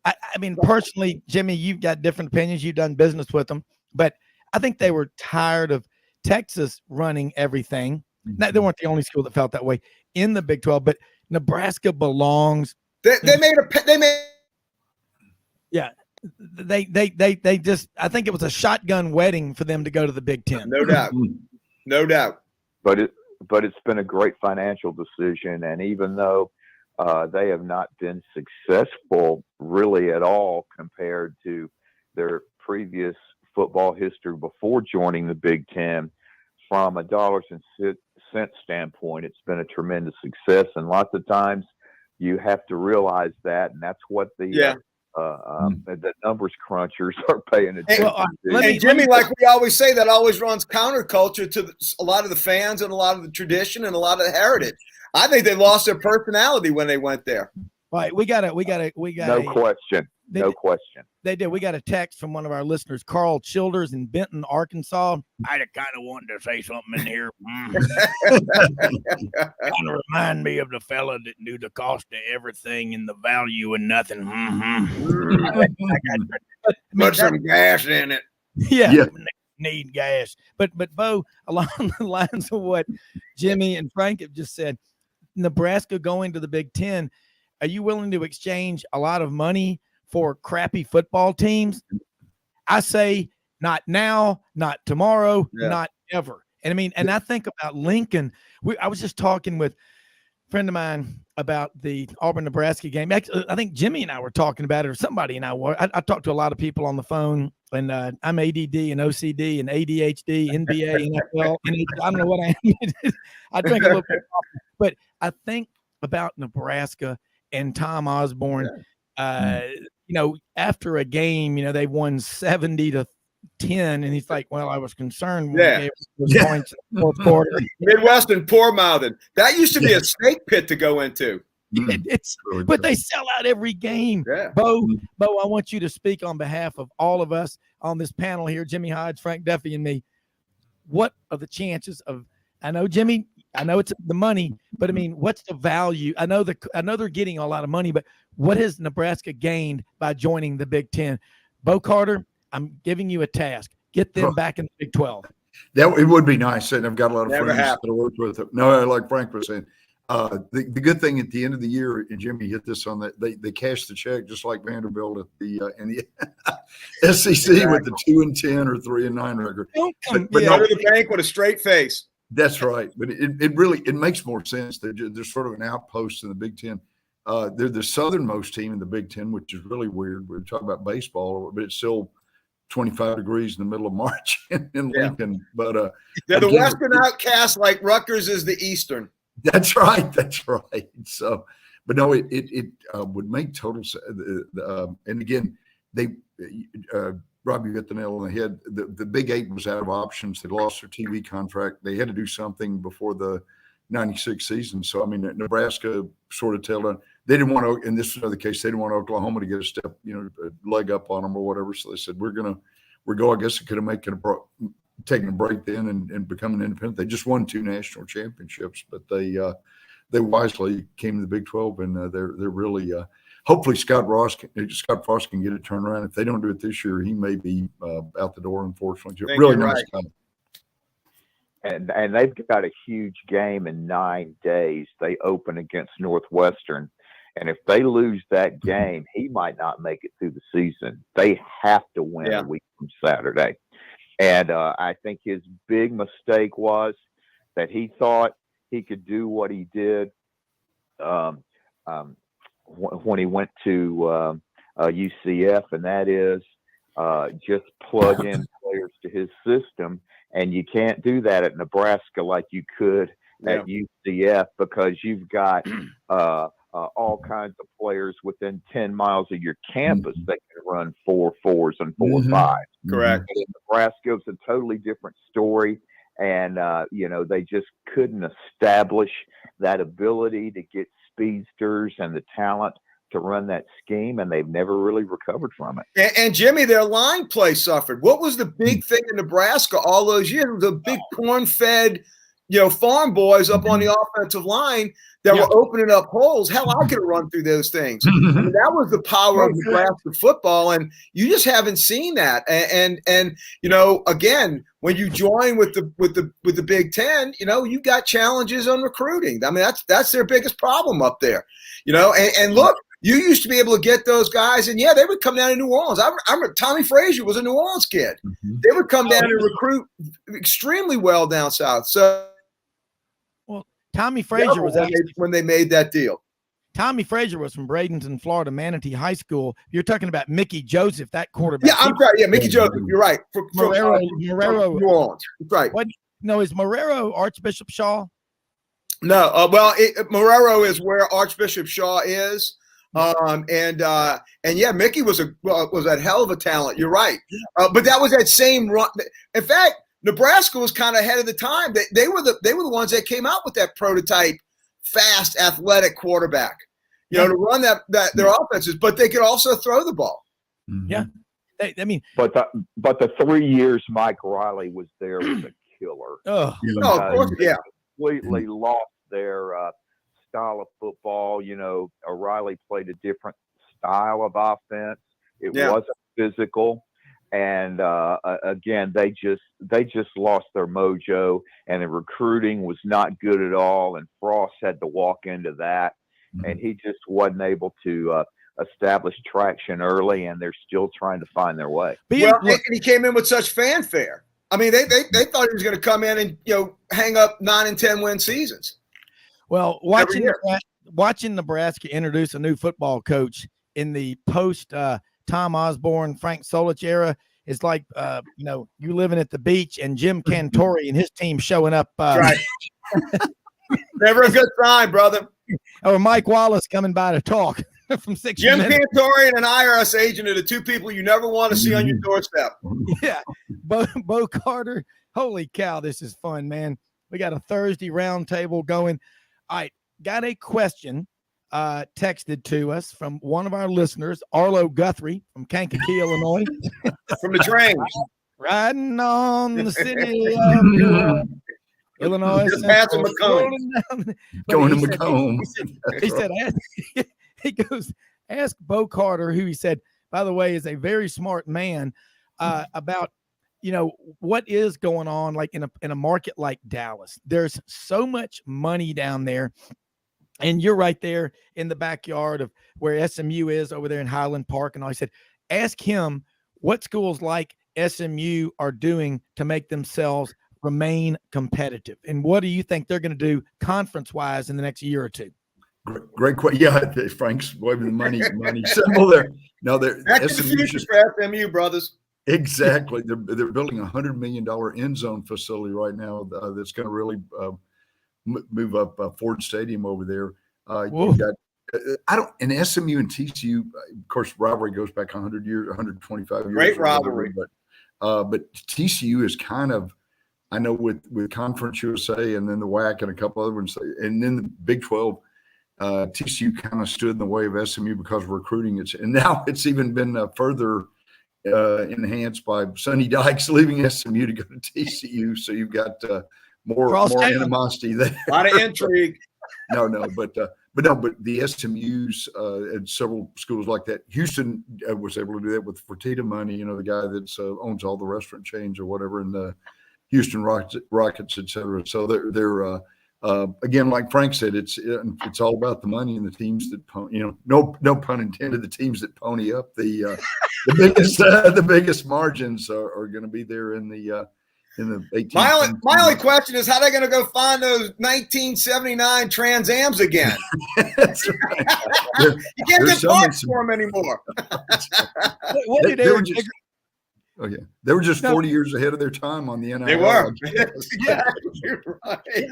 I mean, personally, Jimmy, you've got different opinions. You've done business with them, but I think they were tired of Texas running everything, They weren't the only school that felt that way in the Big 12, but Nebraska belongs. They made. Yeah. They just, I think it was a shotgun wedding for them to go to the Big 10. No doubt. No doubt. But it's been a great financial decision. And even though they have not been successful really at all compared to their previous football history before joining the Big 10, from a dollars and cents standpoint, it's been a tremendous success. And lots of times you have to realize that, and that's what the numbers crunchers are paying attention to. And Jimmy, like we always say, that always runs counterculture to a lot of the fans and a lot of the tradition and a lot of the heritage. I think they lost their personality when they went there. Right. We got no question. They did. We got a text from one of our listeners, Carl Childers in Benton, Arkansas. I kind of wanted to say something in here. Kind of remind me of the fella that knew the cost of everything and the value and nothing. Put some gas in it. Yeah. Need gas. But Bo, along the lines of what Jimmy and Frank have just said, Nebraska going to the Big 10, are you willing to exchange a lot of money for crappy football teams? I say not now, not tomorrow, not ever. And I mean, and I think about Lincoln. I was just talking with a friend of mine about the Auburn-Nebraska game. Actually, I think Jimmy and I were talking about it, or somebody and I were. I talked to a lot of people on the phone, and I'm ADD and OCD and ADHD, NBA, NFL, and I don't know what I am. I drink a little bit of coffee. But I think about Nebraska and Tom Osborne. After a game, they won 70-10, and he's like, "Well, I was concerned when we gave those points in the fourth quarter." Midwestern poor mouthing. That used to be a snake pit to go into. But they sell out every game. Yeah. Bo, I want you to speak on behalf of all of us on this panel here, Jimmy Hodge, Frank Duffy, and me. What are the chances of? I know, Jimmy, I know it's the money, but I mean, what's the value? I know they're getting a lot of money, but what has Nebraska gained by joining the Big 10? Bo Carter, I'm giving you a task. Get them back in the Big 12. It would be nice, and I've got a lot of friends that I worked with. No, like Frank was saying, the good thing at the end of the year, and Jimmy hit this on that, they cashed the check just like Vanderbilt at the in the SEC with the 2-10 or 3-9 record. But go to the bank with a straight face. That's right, but it really makes more sense. They're sort of an outpost in the Big 10. They're the southernmost team in the Big 10, which is really weird. We're talking about baseball, but it's still 25 degrees in the middle of March in Lincoln. But they're the Western outcast, like Rutgers is the Eastern. That's right. So, but no, it would make total sense. And again, Rob, you hit the nail on the head. The Big 8 was out of options. They lost their TV contract. They had to do something before the 96 season. So, I mean, Nebraska sort of tailed on. They didn't want to, and this was another case, they didn't want Oklahoma to get a step, a leg up on them or whatever. So they said, I guess it could have taken a break then and become an independent. They just won 2 national championships, but they wisely came to the Big 12, and they're really hopefully Scott Frost can get it turned around. If they don't do it this year, he may be out the door, unfortunately. Really nice guy. And they've got a huge game in 9 days. They open against Northwestern. And if they lose that game, he might not make it through the season. They have to win a week from Saturday. And I think his big mistake was that he thought he could do what he did when he went to UCF, and that is just plug in players to his system. And you can't do that at Nebraska like you could at UCF, because you've got all kinds of players within 10 miles of your campus that can run 4.4s and 4.5s. Correct. And in Nebraska, it's a totally different story. And, they just couldn't establish that ability to get speedsters and the talent to run that scheme, and they've never really recovered from it. And Jimmy, their line play suffered. What was the big thing in Nebraska all those years? It was a big corn-fed farm boys up on the offensive line that were opening up holes. Hell, I could have run through those things. I mean, that was the power of Nebraska football, and you just haven't seen that. And again, when you join with the Big Ten, you've got challenges on recruiting. I mean, that's their biggest problem up there. And look, you used to be able to get those guys, and they would come down to New Orleans. I remember Tommy Frazier was a New Orleans kid. They would come down and recruit extremely well down south. So. Tommy Frazier was when they made that deal. Tommy Frazier was from Bradenton, Florida, Manatee High School. You're talking about Mickey Joseph, that quarterback. Yeah, I'm sorry. Yeah, Mickey Joseph. You're right. Marrero, New Orleans. That's right. No, is Marrero Archbishop Shaw? No. Marrero is where Archbishop Shaw is. Mickey was a hell of a talent. You're right. But that was that same run. In fact, Nebraska was kind of ahead of the time. They were the ones that came out with that prototype, fast, athletic quarterback, to run their offenses. But they could also throw the ball. Yeah, but the 3 years Mike Riley was there was a killer. Of course, they completely lost their style of football. O'Reilly played a different style of offense. It wasn't physical. And again, they just lost their mojo, and the recruiting was not good at all. And Frost had to walk into that, and he just wasn't able to establish traction early. And they're still trying to find their way. And he came in with such fanfare. I mean, they thought he was going to come in and hang up 9 and 10 win seasons. Well, watching Nebraska introduce a new football coach in the post Tom Osborne, Frank Solich era is like, you living at the beach and Jim Cantori and his team showing up. Right. Never a good sign, brother. Or Mike Wallace coming by to talk from 6 Jim Cantori and an IRS agent are the two people you never want to see on your doorstep. Yeah. Bo Carter. Holy cow, this is fun, man. We got a Thursday round table going. All right. Got a question texted to us from one of our listeners, Arlo Guthrie from Kankakee, Illinois. From the train. Riding on the city of Illinois. Just passing Macomb. Going to Macomb. He goes, ask Bo Carter, who he said, by the way, is a very smart man, about, what is going on like in a market like Dallas. There's so much money down there. And you're right there in the backyard of where SMU is over there in Highland Park. And I said, ask him what schools like SMU are doing to make themselves remain competitive. And what do you think they're going to do conference-wise in the next year or two? Great question. Yeah, Frank's waving the money symbol there. No, that's the future for SMU, brothers. Exactly. They're building a $100 million end zone facility right now that's going to really move up Ford Stadium over there. You got, and SMU and TCU, of course, rivalry goes back 100 years, 125 years. Great rivalry. But TCU is kind of, I know with Conference USA and then the WAC and a couple other ones, and then the Big 12, TCU kind of stood in the way of SMU because of recruiting. And now it's even been further enhanced by Sonny Dykes leaving SMU to go to TCU. So you've got more animosity there. A lot of intrigue. But the SMUs and several schools like that. Houston was able to do that with Fertitta money. The guy that owns all the restaurant chains or whatever, and the Houston Rockets, et cetera. So they're again, like Frank said, it's all about the money and the teams that no pun intended. The teams that pony up the biggest margins are going to be there in the 18th. My only question is how they're going to go find those 1979 Trans Ams again. That's right. You can't get parts for them anymore. They were just 40 years ahead of their time on the NIL. They were. Yeah. You're right. Yeah.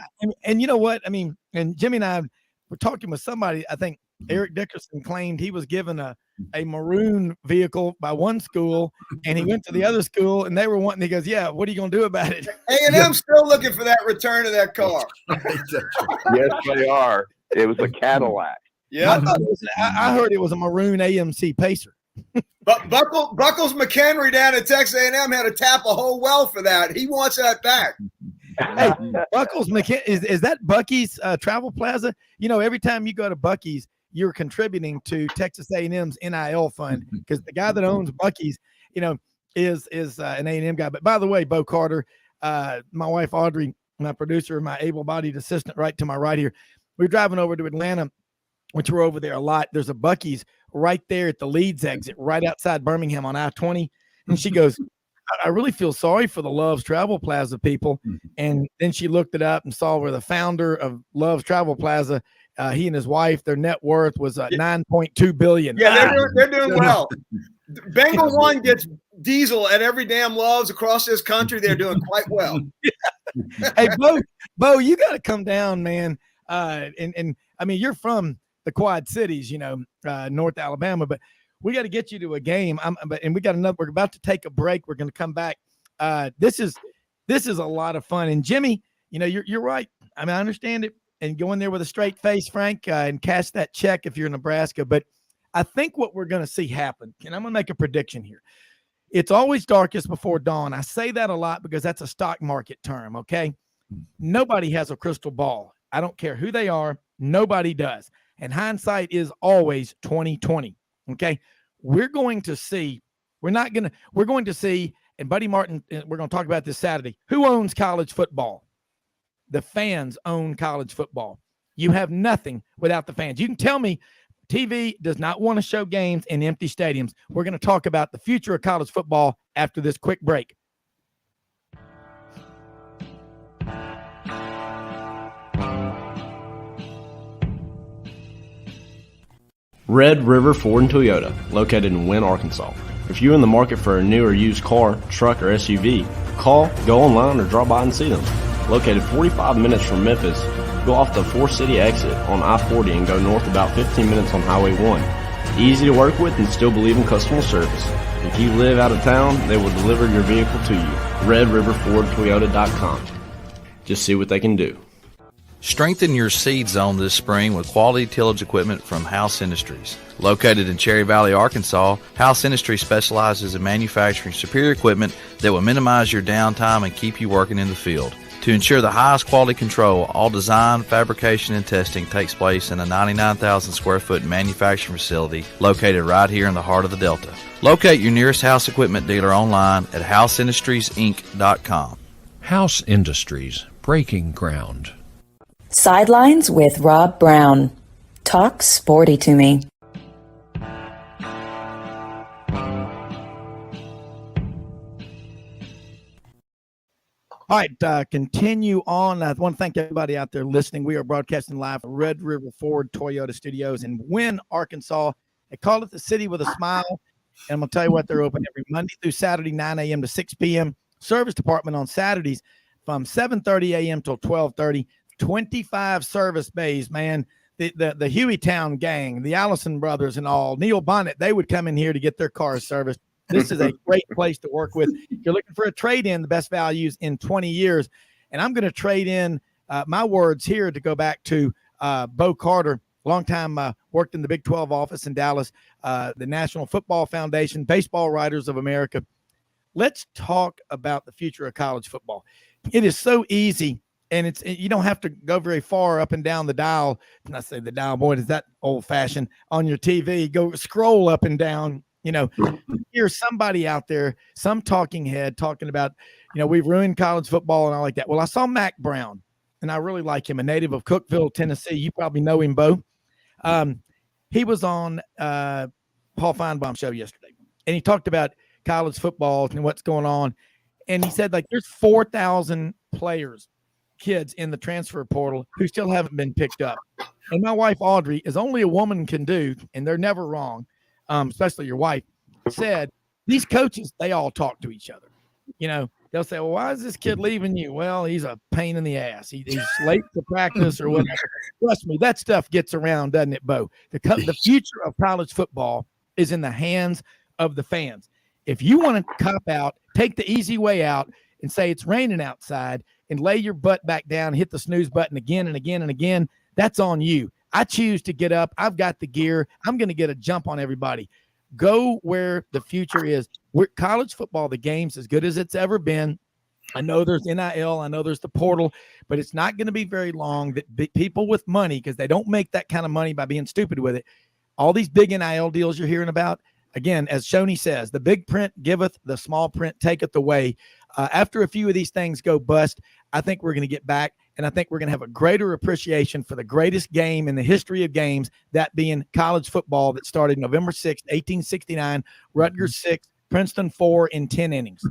And you know what? I mean, and Jimmy and I were talking with somebody, I think Eric Dickerson claimed he was given a maroon vehicle by one school, and he went to the other school, and they were wanting. He goes, "Yeah, what are you going to do about it?" A&M's still looking for that return of that car. Yes, they are. It was a Cadillac. Yeah, I heard it was a maroon AMC Pacer. But Buckles McHenry down at Texas A&M had to tap a whole well for that. He wants that back. Hey, Buckles McKin, is that Bucky's Travel Plaza? You know, every time you go to Bucky's, you're contributing to Texas A&M's NIL fund because the guy that owns Bucky's, you know, is an A&M guy. But by the way, Bo Carter, my wife Audrey, my producer, my able-bodied assistant right to my right here, we're driving over to Atlanta, which we're over there a lot. There's a Bucky's right there at the Leeds exit, right outside Birmingham on I-20. And she goes, I really feel sorry for the Love's Travel Plaza people. And then she looked it up and saw where the founder of Love's Travel Plaza, he and his wife, their net worth was $9.2 billion. Yeah, they're doing well. Bengal One gets diesel at every damn Love's across this country. They're doing quite well. Hey, Bo, you got to come down, man. And I mean, you're from the Quad Cities, you know, North Alabama, but we got to get you to a game. And we got another. We're about to take a break. We're going to come back. This is a lot of fun. And Jimmy, you know, you're right. I mean, I understand it. And go in there with a straight face, Frank, and cash that check if you're in Nebraska. But I think what we're going to see happen, and I'm going to make a prediction here. It's always darkest before dawn. I say that a lot because that's a stock market term, okay? Nobody has a crystal ball. I don't care who they are. Nobody does. And hindsight is always 20/20, okay? We're going to see, and Buddy Martin, we're going to talk about this Saturday, who owns college football? The fans own college football. You have nothing without the fans. You can tell me TV does not want to show games in empty stadiums. We're going to talk about the future of college football after this quick break. Red River Ford and Toyota, located in Wynne, Arkansas. If you're in the market for a new or used car, truck, or SUV, call, go online, or drop by and see them. Located 45 minutes from Memphis, go off the 4-city exit on I-40 and go north about 15 minutes on Highway 1. Easy to work with and still believe in customer service. If you live out of town, they will deliver your vehicle to you. RedRiverFordToyota.com. Just see what they can do. Strengthen your seed zone this spring with quality tillage equipment from HOGS Industries. Located in Cherry Valley, Arkansas, HOGS Industries specializes in manufacturing superior equipment that will minimize your downtime and keep you working in the field. To ensure the highest quality control, all design, fabrication, and testing takes place in a 99,000 square foot manufacturing facility located right here in the heart of the Delta. Locate your nearest HOGS equipment dealer online at houseindustries.inc.com. HOGS Industries, breaking ground. Sidelines with Rob Brown. Talk sporty to me. All right, continue on. I want to thank everybody out there listening. We are broadcasting live from Red River Ford Toyota Studios in Wynne, Arkansas. They call it the city with a smile. And I'm going to tell you what, they're open every Monday through Saturday, 9 a.m. to 6 p.m. Service department on Saturdays from 7:30 a.m. till 12:30. 25 service bays, man. The Hueytown gang, the Allison brothers and all, Neil Bonnet, they would come in here to get their cars serviced. This is a great place to work with. If you're looking for a trade-in, the best values in 20 years. And I'm going to trade in my words here to go back to Bo Carter, long time worked in the Big 12 office in Dallas, the National Football Foundation, Baseball Writers of America. Let's talk about the future of college football. It is so easy. And you don't have to go very far up and down the dial. And I say the dial, boy, is that old fashioned on your TV. Go scroll up and down, you know, here's somebody out there, some talking head talking about, you know, we've ruined college football and all like that. Well, I saw Mac Brown and I really like him, a native of Cookeville, Tennessee. You probably know him, Bo. He was on Paul Feinbaum's show yesterday and he talked about college football and what's going on. And he said, like, there's 4,000 kids in the transfer portal who still haven't been picked up. And my wife, Audrey, is only a woman can do, and they're never wrong, especially your wife, said these coaches, they all talk to each other. You know, they'll say, well, why is this kid leaving you? Well, he's a pain in the ass. He's late to practice or whatever. Trust me, that stuff gets around, doesn't it, Bo? The future of college football is in the hands of the fans. If you want to cop out, take the easy way out and say it's raining outside and lay your butt back down, hit the snooze button again and again and again, that's on you. I choose to get up. I've got the gear. I'm going to get a jump on everybody. Go where the future is. College football, the game's as good as it's ever been. I know there's NIL. I know there's the portal, but it's not going to be very long that people with money, because they don't make that kind of money by being stupid with it. All these big NIL deals you're hearing about, again, as Shoney says, the big print giveth, the small print taketh away. After a few of these things go bust, I think we're going to get back, and I think we're going to have a greater appreciation for the greatest game in the history of games, that being college football, that started November 6th, 1869, Rutgers 6, Princeton 4 in 10 innings.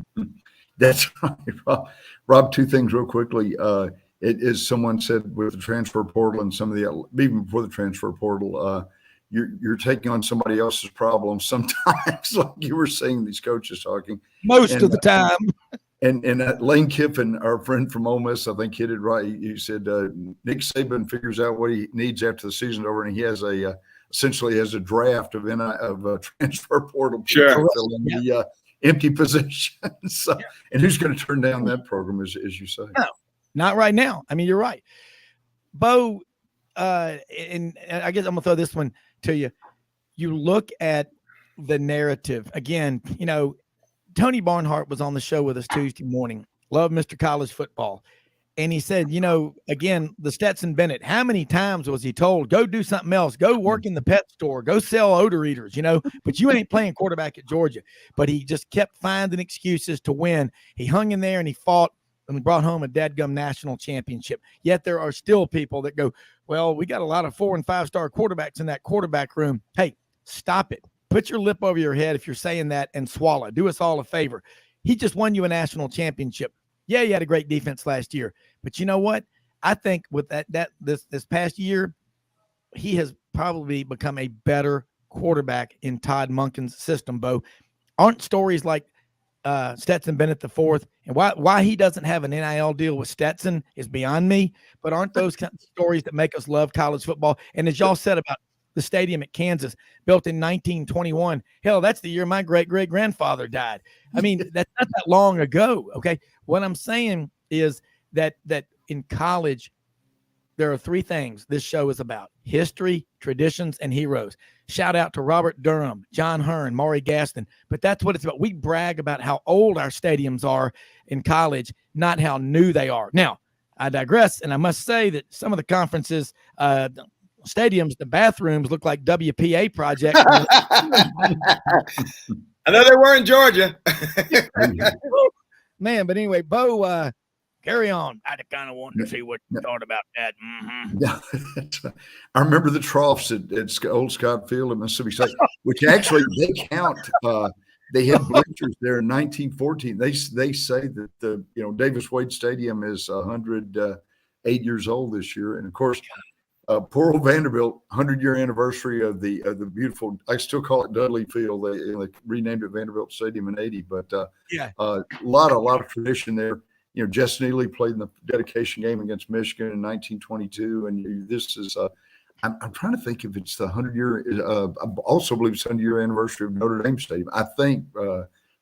That's right, Rob. Two things real quickly. It is, someone said, with the transfer portal and some of the, even before the transfer portal, you're taking on somebody else's problems sometimes, like you were saying, these coaches talking. Most of the time. And Lane Kiffin, our friend from Ole Miss, I think hit it right. He said Nick Saban figures out what he needs after the season's over, and he has essentially has a draft of transfer portal Sure. to fill in the empty positions. So, and who's going to turn down that program, as you say? No, not right now. I mean, you're right, Bo. And I guess I'm gonna throw this one to you. You look at the narrative again. You know, Tony Barnhart was on the show with us Tuesday morning. Love Mr. College Football. And he said, you know, again, the Stetson Bennett, how many times was he told, go do something else, go work in the pet store, go sell odor eaters, you know, but you ain't playing quarterback at Georgia. But he just kept finding excuses to win. He hung in there and he fought and brought home a dadgum national championship. Yet there are still people that go, well, we got a lot of 4- and 5-star quarterbacks in that quarterback room. Hey, stop it. Put your lip over your head if you're saying that, and swallow. Do us all a favor. He just won you a national championship. Yeah, you had a great defense last year, but you know what? I think with this past year, he has probably become a better quarterback in Todd Monken's system. Bo, aren't stories like Stetson Bennett IV, and why he doesn't have an NIL deal with Stetson is beyond me. But aren't those kind of stories that make us love college football? And as y'all said about the stadium at Kansas, built in 1921. Hell, that's the year my great-great-grandfather died. I mean, that's not that long ago, okay? What I'm saying is that in college, there are three things this show is about: history, traditions, and heroes. Shout out to Robert Durham, John Hearn, Maury Gaston. But that's what it's about. We brag about how old our stadiums are in college, not how new they are. Now, I digress, and I must say that some of the conferences stadiums, the bathrooms look like WPA projects. I know they were in Georgia. Man, but anyway, Bo, carry on. I kind of wanted to see what you thought about that. Mm-hmm. Yeah, I remember the troughs at Old Scott Field at Mississippi State, which actually they count. They had bleachers there in 1914. They say that the Davis Wade Stadium is 108 years old this year, and of course. Poor old Vanderbilt, 100-year anniversary of the beautiful. I still call it Dudley Field. They renamed it Vanderbilt Stadium in '80, but a lot of tradition there. You know, Jess Neely played in the dedication game against Michigan in 1922, and this is. I'm trying to think if it's the 100-year. I also believe it's 100-year anniversary of Notre Dame Stadium. I think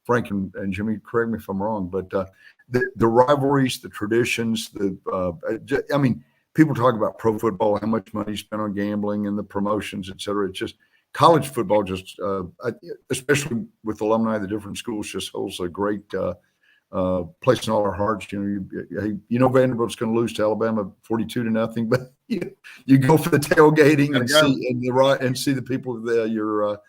Frank and Jimmy, correct me if I'm wrong, but the rivalries, the traditions, I mean. People talk about pro football, how much money spent on gambling and the promotions, et cetera. It's just college football, especially with alumni of the different schools, just holds a great place in all our hearts. You know, Vanderbilt's going to lose to Alabama 42-0, but you go for the tailgating and see the people, your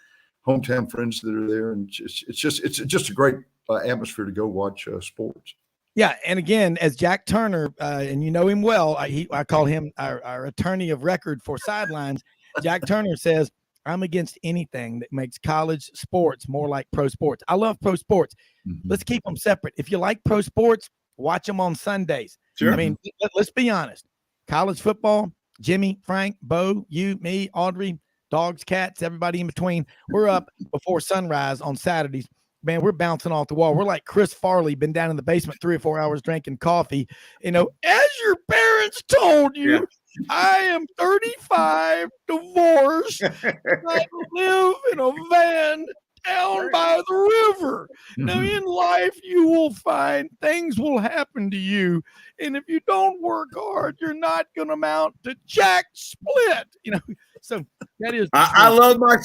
hometown friends that are there, and it's just a great atmosphere to go watch sports. Yeah, and again, as Jack Turner, and you know him well, I call him our attorney of record for Sidelines. Jack Turner says, I'm against anything that makes college sports more like pro sports. I love pro sports. Mm-hmm. Let's keep them separate. If you like pro sports, watch them on Sundays. Sure. I mean, let's be honest. College football, Jimmy, Frank, Bo, you, me, Audrey, dogs, cats, everybody in between, we're up before sunrise on Saturdays. Man, we're bouncing off the wall. We're like Chris Farley, been down in the basement 3 or 4 hours drinking coffee. You know, as your parents told you, I am 35, divorced. I live in a van down by the river. Now, in life, you will find things will happen to you. And if you don't work hard, you're not going to amount to jack split. You know, so that is. I love my.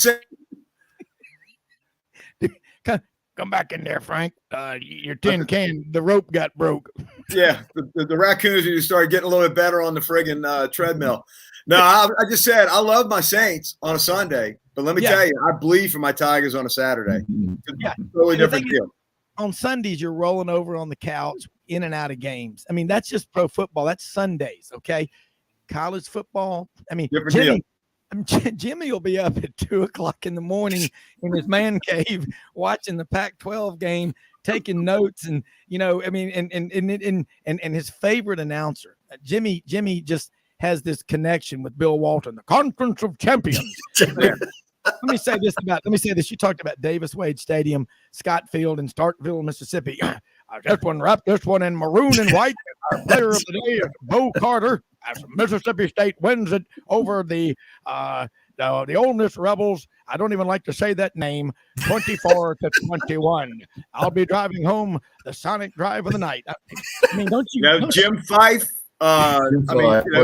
come back in there, Frank. Your tin can, the rope got broke. Yeah, the Raccoons need to start getting a little bit better on the friggin' treadmill. No, I just said I love my Saints on a Sunday, but let me tell you, I bleed for my Tigers on a Saturday. Yeah, totally different deal. On Sundays, you're rolling over on the couch, in and out of games. I mean, that's just pro football. That's Sundays, okay? College football. I mean, Jimmy will be up at 2:00 in the morning in his man cave watching the Pac-12 game, taking notes, and I mean, and his favorite announcer, Jimmy just has this connection with Bill Walton, the Conference of Champions. Let me say this. You talked about Davis Wade Stadium, Scott Field in Starkville, Mississippi. This one in maroon and white. Our player of the day is Bo Carter. As Mississippi State wins it over the Ole Miss Rebels. I don't even like to say that name. 24-21. I'll be driving home the sonic drive of the night. I mean, don't you? Jim Fife.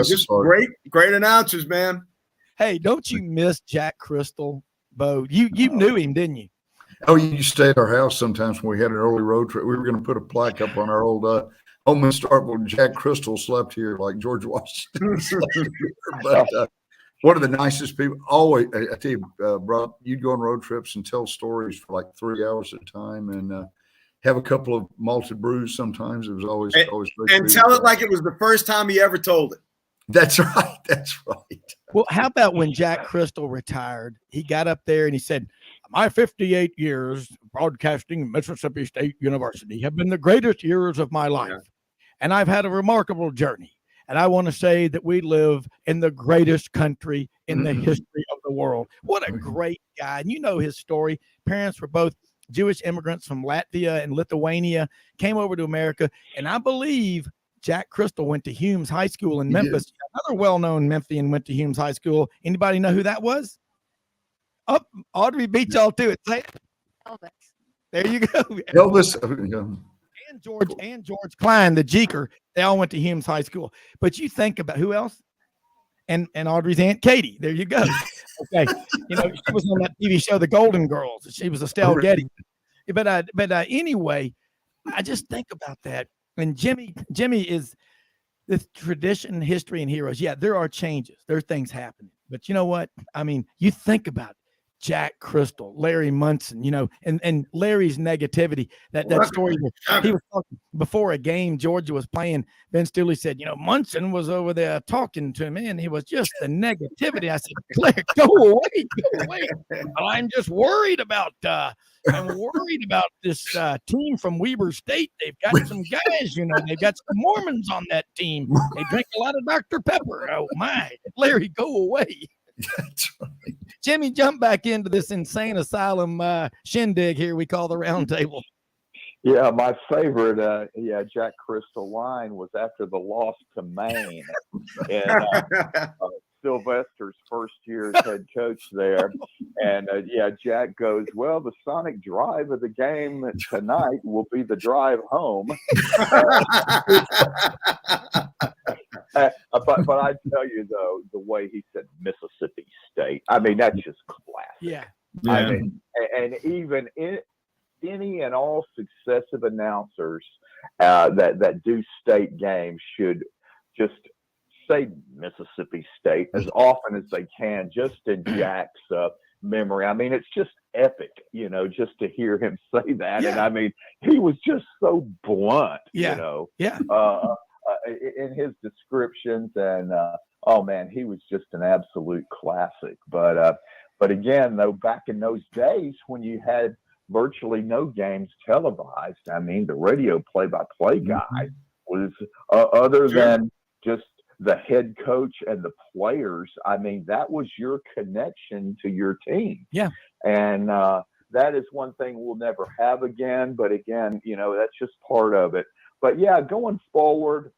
Just great announcers, man. Hey, don't you miss Jack Crystal, Bo? You knew him, didn't you? Oh, you stay at our house sometimes when we had an early road trip. We were going to put a plaque up on our old home in Starkville. Jack Crystal slept here like George Washington. But one of the nicest people. Always, I tell you, bro, you'd go on road trips and tell stories for like 3 hours at a time, and have a couple of malted brews. Sometimes it was always great. And tell it like it was the first time he ever told it. That's right. That's right. Well, how about when Jack Crystal retired? He got up there and he said, "My 58 years broadcasting at Mississippi State University have been the greatest years of my life. And I've had a remarkable journey. And I want to say that we live in the greatest country in the history of the world." What a great guy. And you know his story. Parents were both Jewish immigrants from Latvia and Lithuania, came over to America. And I believe Jack Crystal went to Humes High School in Memphis. Another well-known Memphian went to Humes High School. Anybody know who that was? Oh, Audrey beat y'all to it. Say it. Elvis. There you go. Elvis. And George Klein, the Jeeker, they all went to Humes High School. But you think about who else? And Audrey's Aunt Katie. There you go. Okay. She was on that TV show, The Golden Girls. She was Estelle Getty. But anyway, I just think about that. And Jimmy is the tradition, history, and heroes. Yeah, there are changes. There are things happening. But you know what? I mean, you think about Jack Crystal, Larry Munson, and Larry's negativity. That story where he was talking before a game Georgia was playing. Ben Stilley said, Munson was over there talking to me, and he was just the negativity. I said, Claire, go away. I'm just worried about this team from Weber State. They've got some guys, they've got some Mormons on that team. They drink a lot of Dr. Pepper. Oh my, Larry, go away. That's right. Jimmy, jump back into this insane asylum shindig here we call the round table. Yeah, my favorite, Jack Crystal line was after the loss to Maine. And Sylvester's first year as head coach there. And Jack goes, "Well, the sonic drive of the game tonight will be the drive home." But I tell you, though, the way he said Mississippi State, I mean, that's just classic. Yeah. I mean, and even any and all successive announcers that do state games should just say Mississippi State as often as they can, just in Jack's memory. I mean, it's just epic, just to hear him say that. Yeah. And I mean, he was just so blunt, in his descriptions. And oh man, he was just an absolute classic. But again, though, back in those days when you had virtually no games televised, I mean, the radio play-by-play guy was other than just the head coach and the players. I mean, that was your connection to your team. Yeah. And that is one thing we'll never have again. But again, that's just part of it. But yeah, going forward,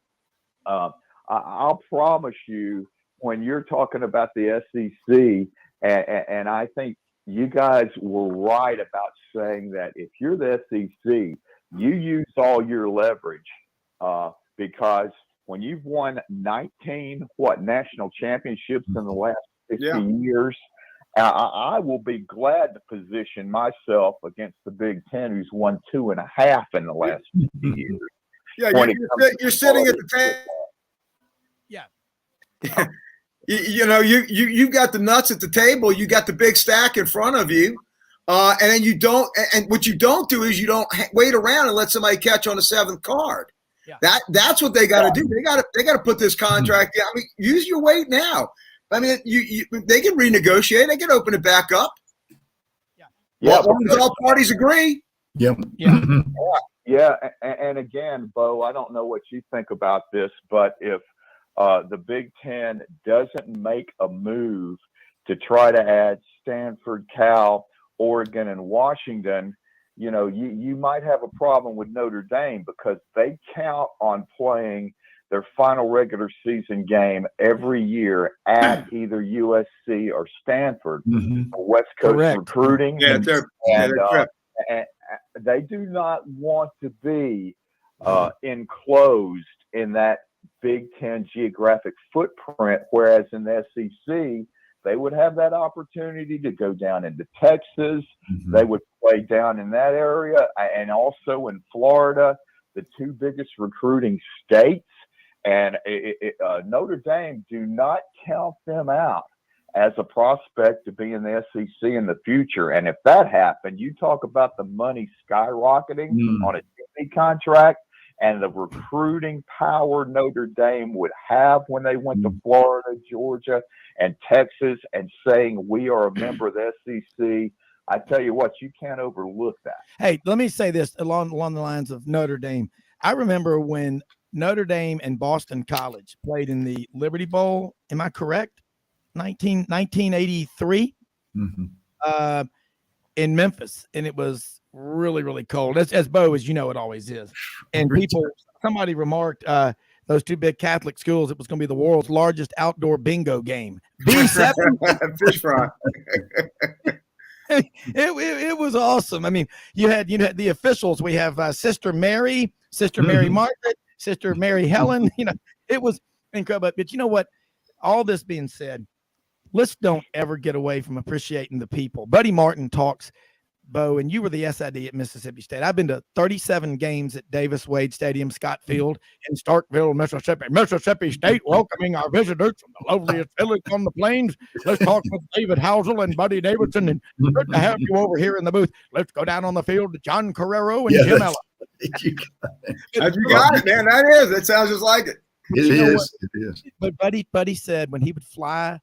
I'll promise you, when you're talking about the SEC, and I think you guys were right about saying that if you're the SEC, you use all your leverage because when you've won 19 national championships in the last 50 years, I will be glad to position myself against the Big Ten, who's won 2.5 in the last few years. Yeah, you're sitting at the table. Yeah. You've got the nuts at the table. You got the big stack in front of you. And then you don't, and what you don't do is you don't wait around and let somebody catch on the 7th card. Yeah. That's what they got to do. They got to put this contract down. I mean, use your weight now. I mean, they can renegotiate. They can open it back up. Yeah, as long as all parties agree. Yep. Yeah. And again, Bo, I don't know what you think about this, but if the Big Ten doesn't make a move to try to add Stanford, Cal, Oregon, and Washington, you might have a problem with Notre Dame because they count on playing their final regular season game every year at either USC or Stanford for West Coast recruiting. Yeah, and they do not want to be enclosed in that Big Ten geographic footprint, whereas in the SEC, they would have that opportunity to go down into Texas. They would play down in that area and also in Florida, the 2 biggest recruiting states. And Notre Dame, do not count them out as a prospect to be in the SEC in the future. And if that happened, you talk about the money skyrocketing on a TV contract and the recruiting power Notre Dame would have when they went to Florida, Georgia, and Texas and saying we are a member of the SEC. I tell you what, you can't overlook that. Hey, let me say this along the lines of Notre Dame. I remember when Notre Dame and Boston College played in the Liberty Bowl. Am I correct? 1983 in Memphis. And it was really, really cold. As Bo, as you know, it always is. And somebody remarked, those 2 big Catholic schools, it was going to be the world's largest outdoor bingo game. B7. Fish fry. It was awesome. I mean, you had the officials. We have Sister Mary Margaret, Sister Mary Helen. It was incredible. But you know what? All this being said, let's don't ever get away from appreciating the people. Buddy Martin talks, Bo, and you were the SID at Mississippi State. I've been to 37 games at Davis Wade Stadium, Scott Field in Starkville, Mississippi. Mississippi State welcoming our visitors from the loveliest village on the plains. Let's talk with David Housel and Buddy Davidson, and good to have you over here in the booth. Let's go down on the field to John Carrero and Jim Ella. You got it, man. That sounds just like it. It is. But Buddy said when he would fly,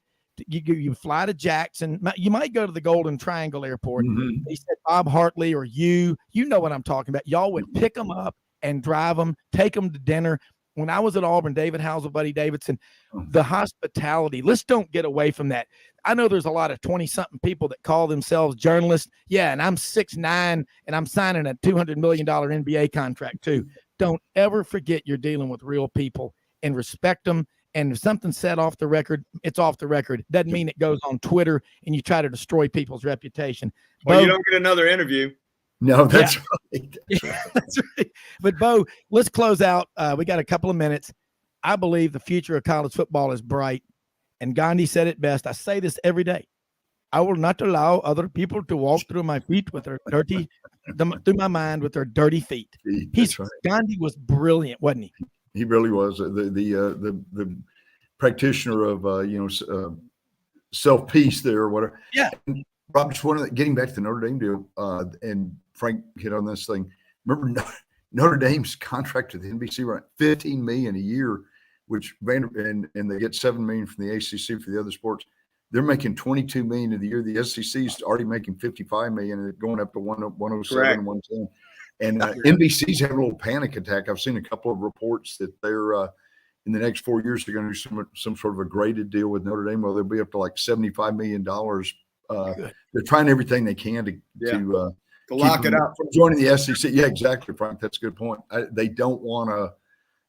you fly to Jackson. You might go to the Golden Triangle Airport. He said Bob Hartley or you know what I'm talking about. Y'all would pick them up and drive them, take them to dinner. When I was at Auburn, David Housel, Buddy Davidson, the hospitality, let's don't get away from that. I know there's a lot of 20-something people that call themselves journalists. Yeah, and I'm 6'9", and I'm signing a $200 million NBA contract too. Don't ever forget you're dealing with real people and respect them. And if something's said off the record, it's off the record. Doesn't mean it goes on Twitter and you try to destroy people's reputation. Well, you don't get another interview. No, that's right. That's right. But Bo, let's close out. We got a couple of minutes. I believe the future of college football is bright. And Gandhi said it best. I say this every day. I will not allow other people to walk through my feet with their through my mind with their dirty feet. Right. Gandhi was brilliant, wasn't he? He really was the practitioner of self peace there or whatever. Yeah. And Rob, just wanted getting back to the Notre Dame deal, and Frank hit on this thing. Remember Notre Dame's contract to the NBC, right? $15 million a year, which and they get $7 million from the ACC for the other sports. They're making $22 million a year. The SEC is already making $55 million, and going up to 107 and 110. And NBC's having a little panic attack. I've seen a couple of reports that they're in the next 4 years they're going to do some sort of a graded deal with Notre Dame. Well, they'll be up to like $75 million. They're trying everything they can to lock it up from joining the SEC. Yeah, exactly, Frank. That's a good point. They don't want to,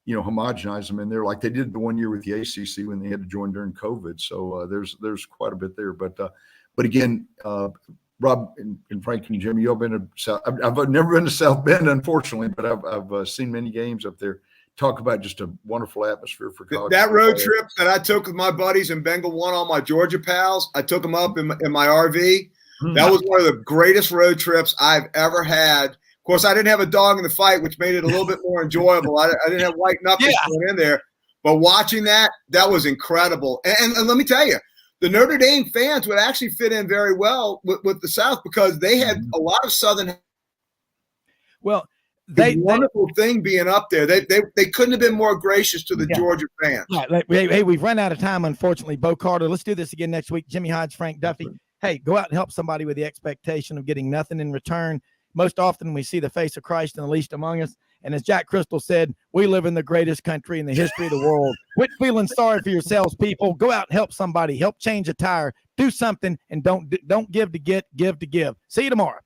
homogenize them in there like they did the 1 year with the ACC when they had to join during COVID. So there's quite a bit there. But again, Rob and Frank and Jimmy, you've been to South. I've never been to South Bend, unfortunately, but I've seen many games up there. talk about just a wonderful atmosphere for college. That road trip that I took with my buddies in Bengal One, all my Georgia pals, I took them up in my RV. That was one of the greatest road trips I've ever had. Of course, I didn't have a dog in the fight, which made it a little bit more enjoyable. I didn't have white knuckles going in there. But watching that was incredible. And let me tell you, the Notre Dame fans would actually fit in very well with the South because they had a lot of Southern. Well, wonderful thing being up there. They couldn't have been more gracious to the Georgia fans. Yeah, hey, we've run out of time, unfortunately. Bo Carter, let's do this again next week. Jimmy Hodge, Frank Duffy. Hey, go out and help somebody with the expectation of getting nothing in return. Most often we see the face of Christ in the least among us. And as Jack Crystal said, we live in the greatest country in the history of the world. Quit feeling sorry for yourselves, people. Go out and help somebody. Help change a tire. Do something, and don't give to get, give to give. See you tomorrow.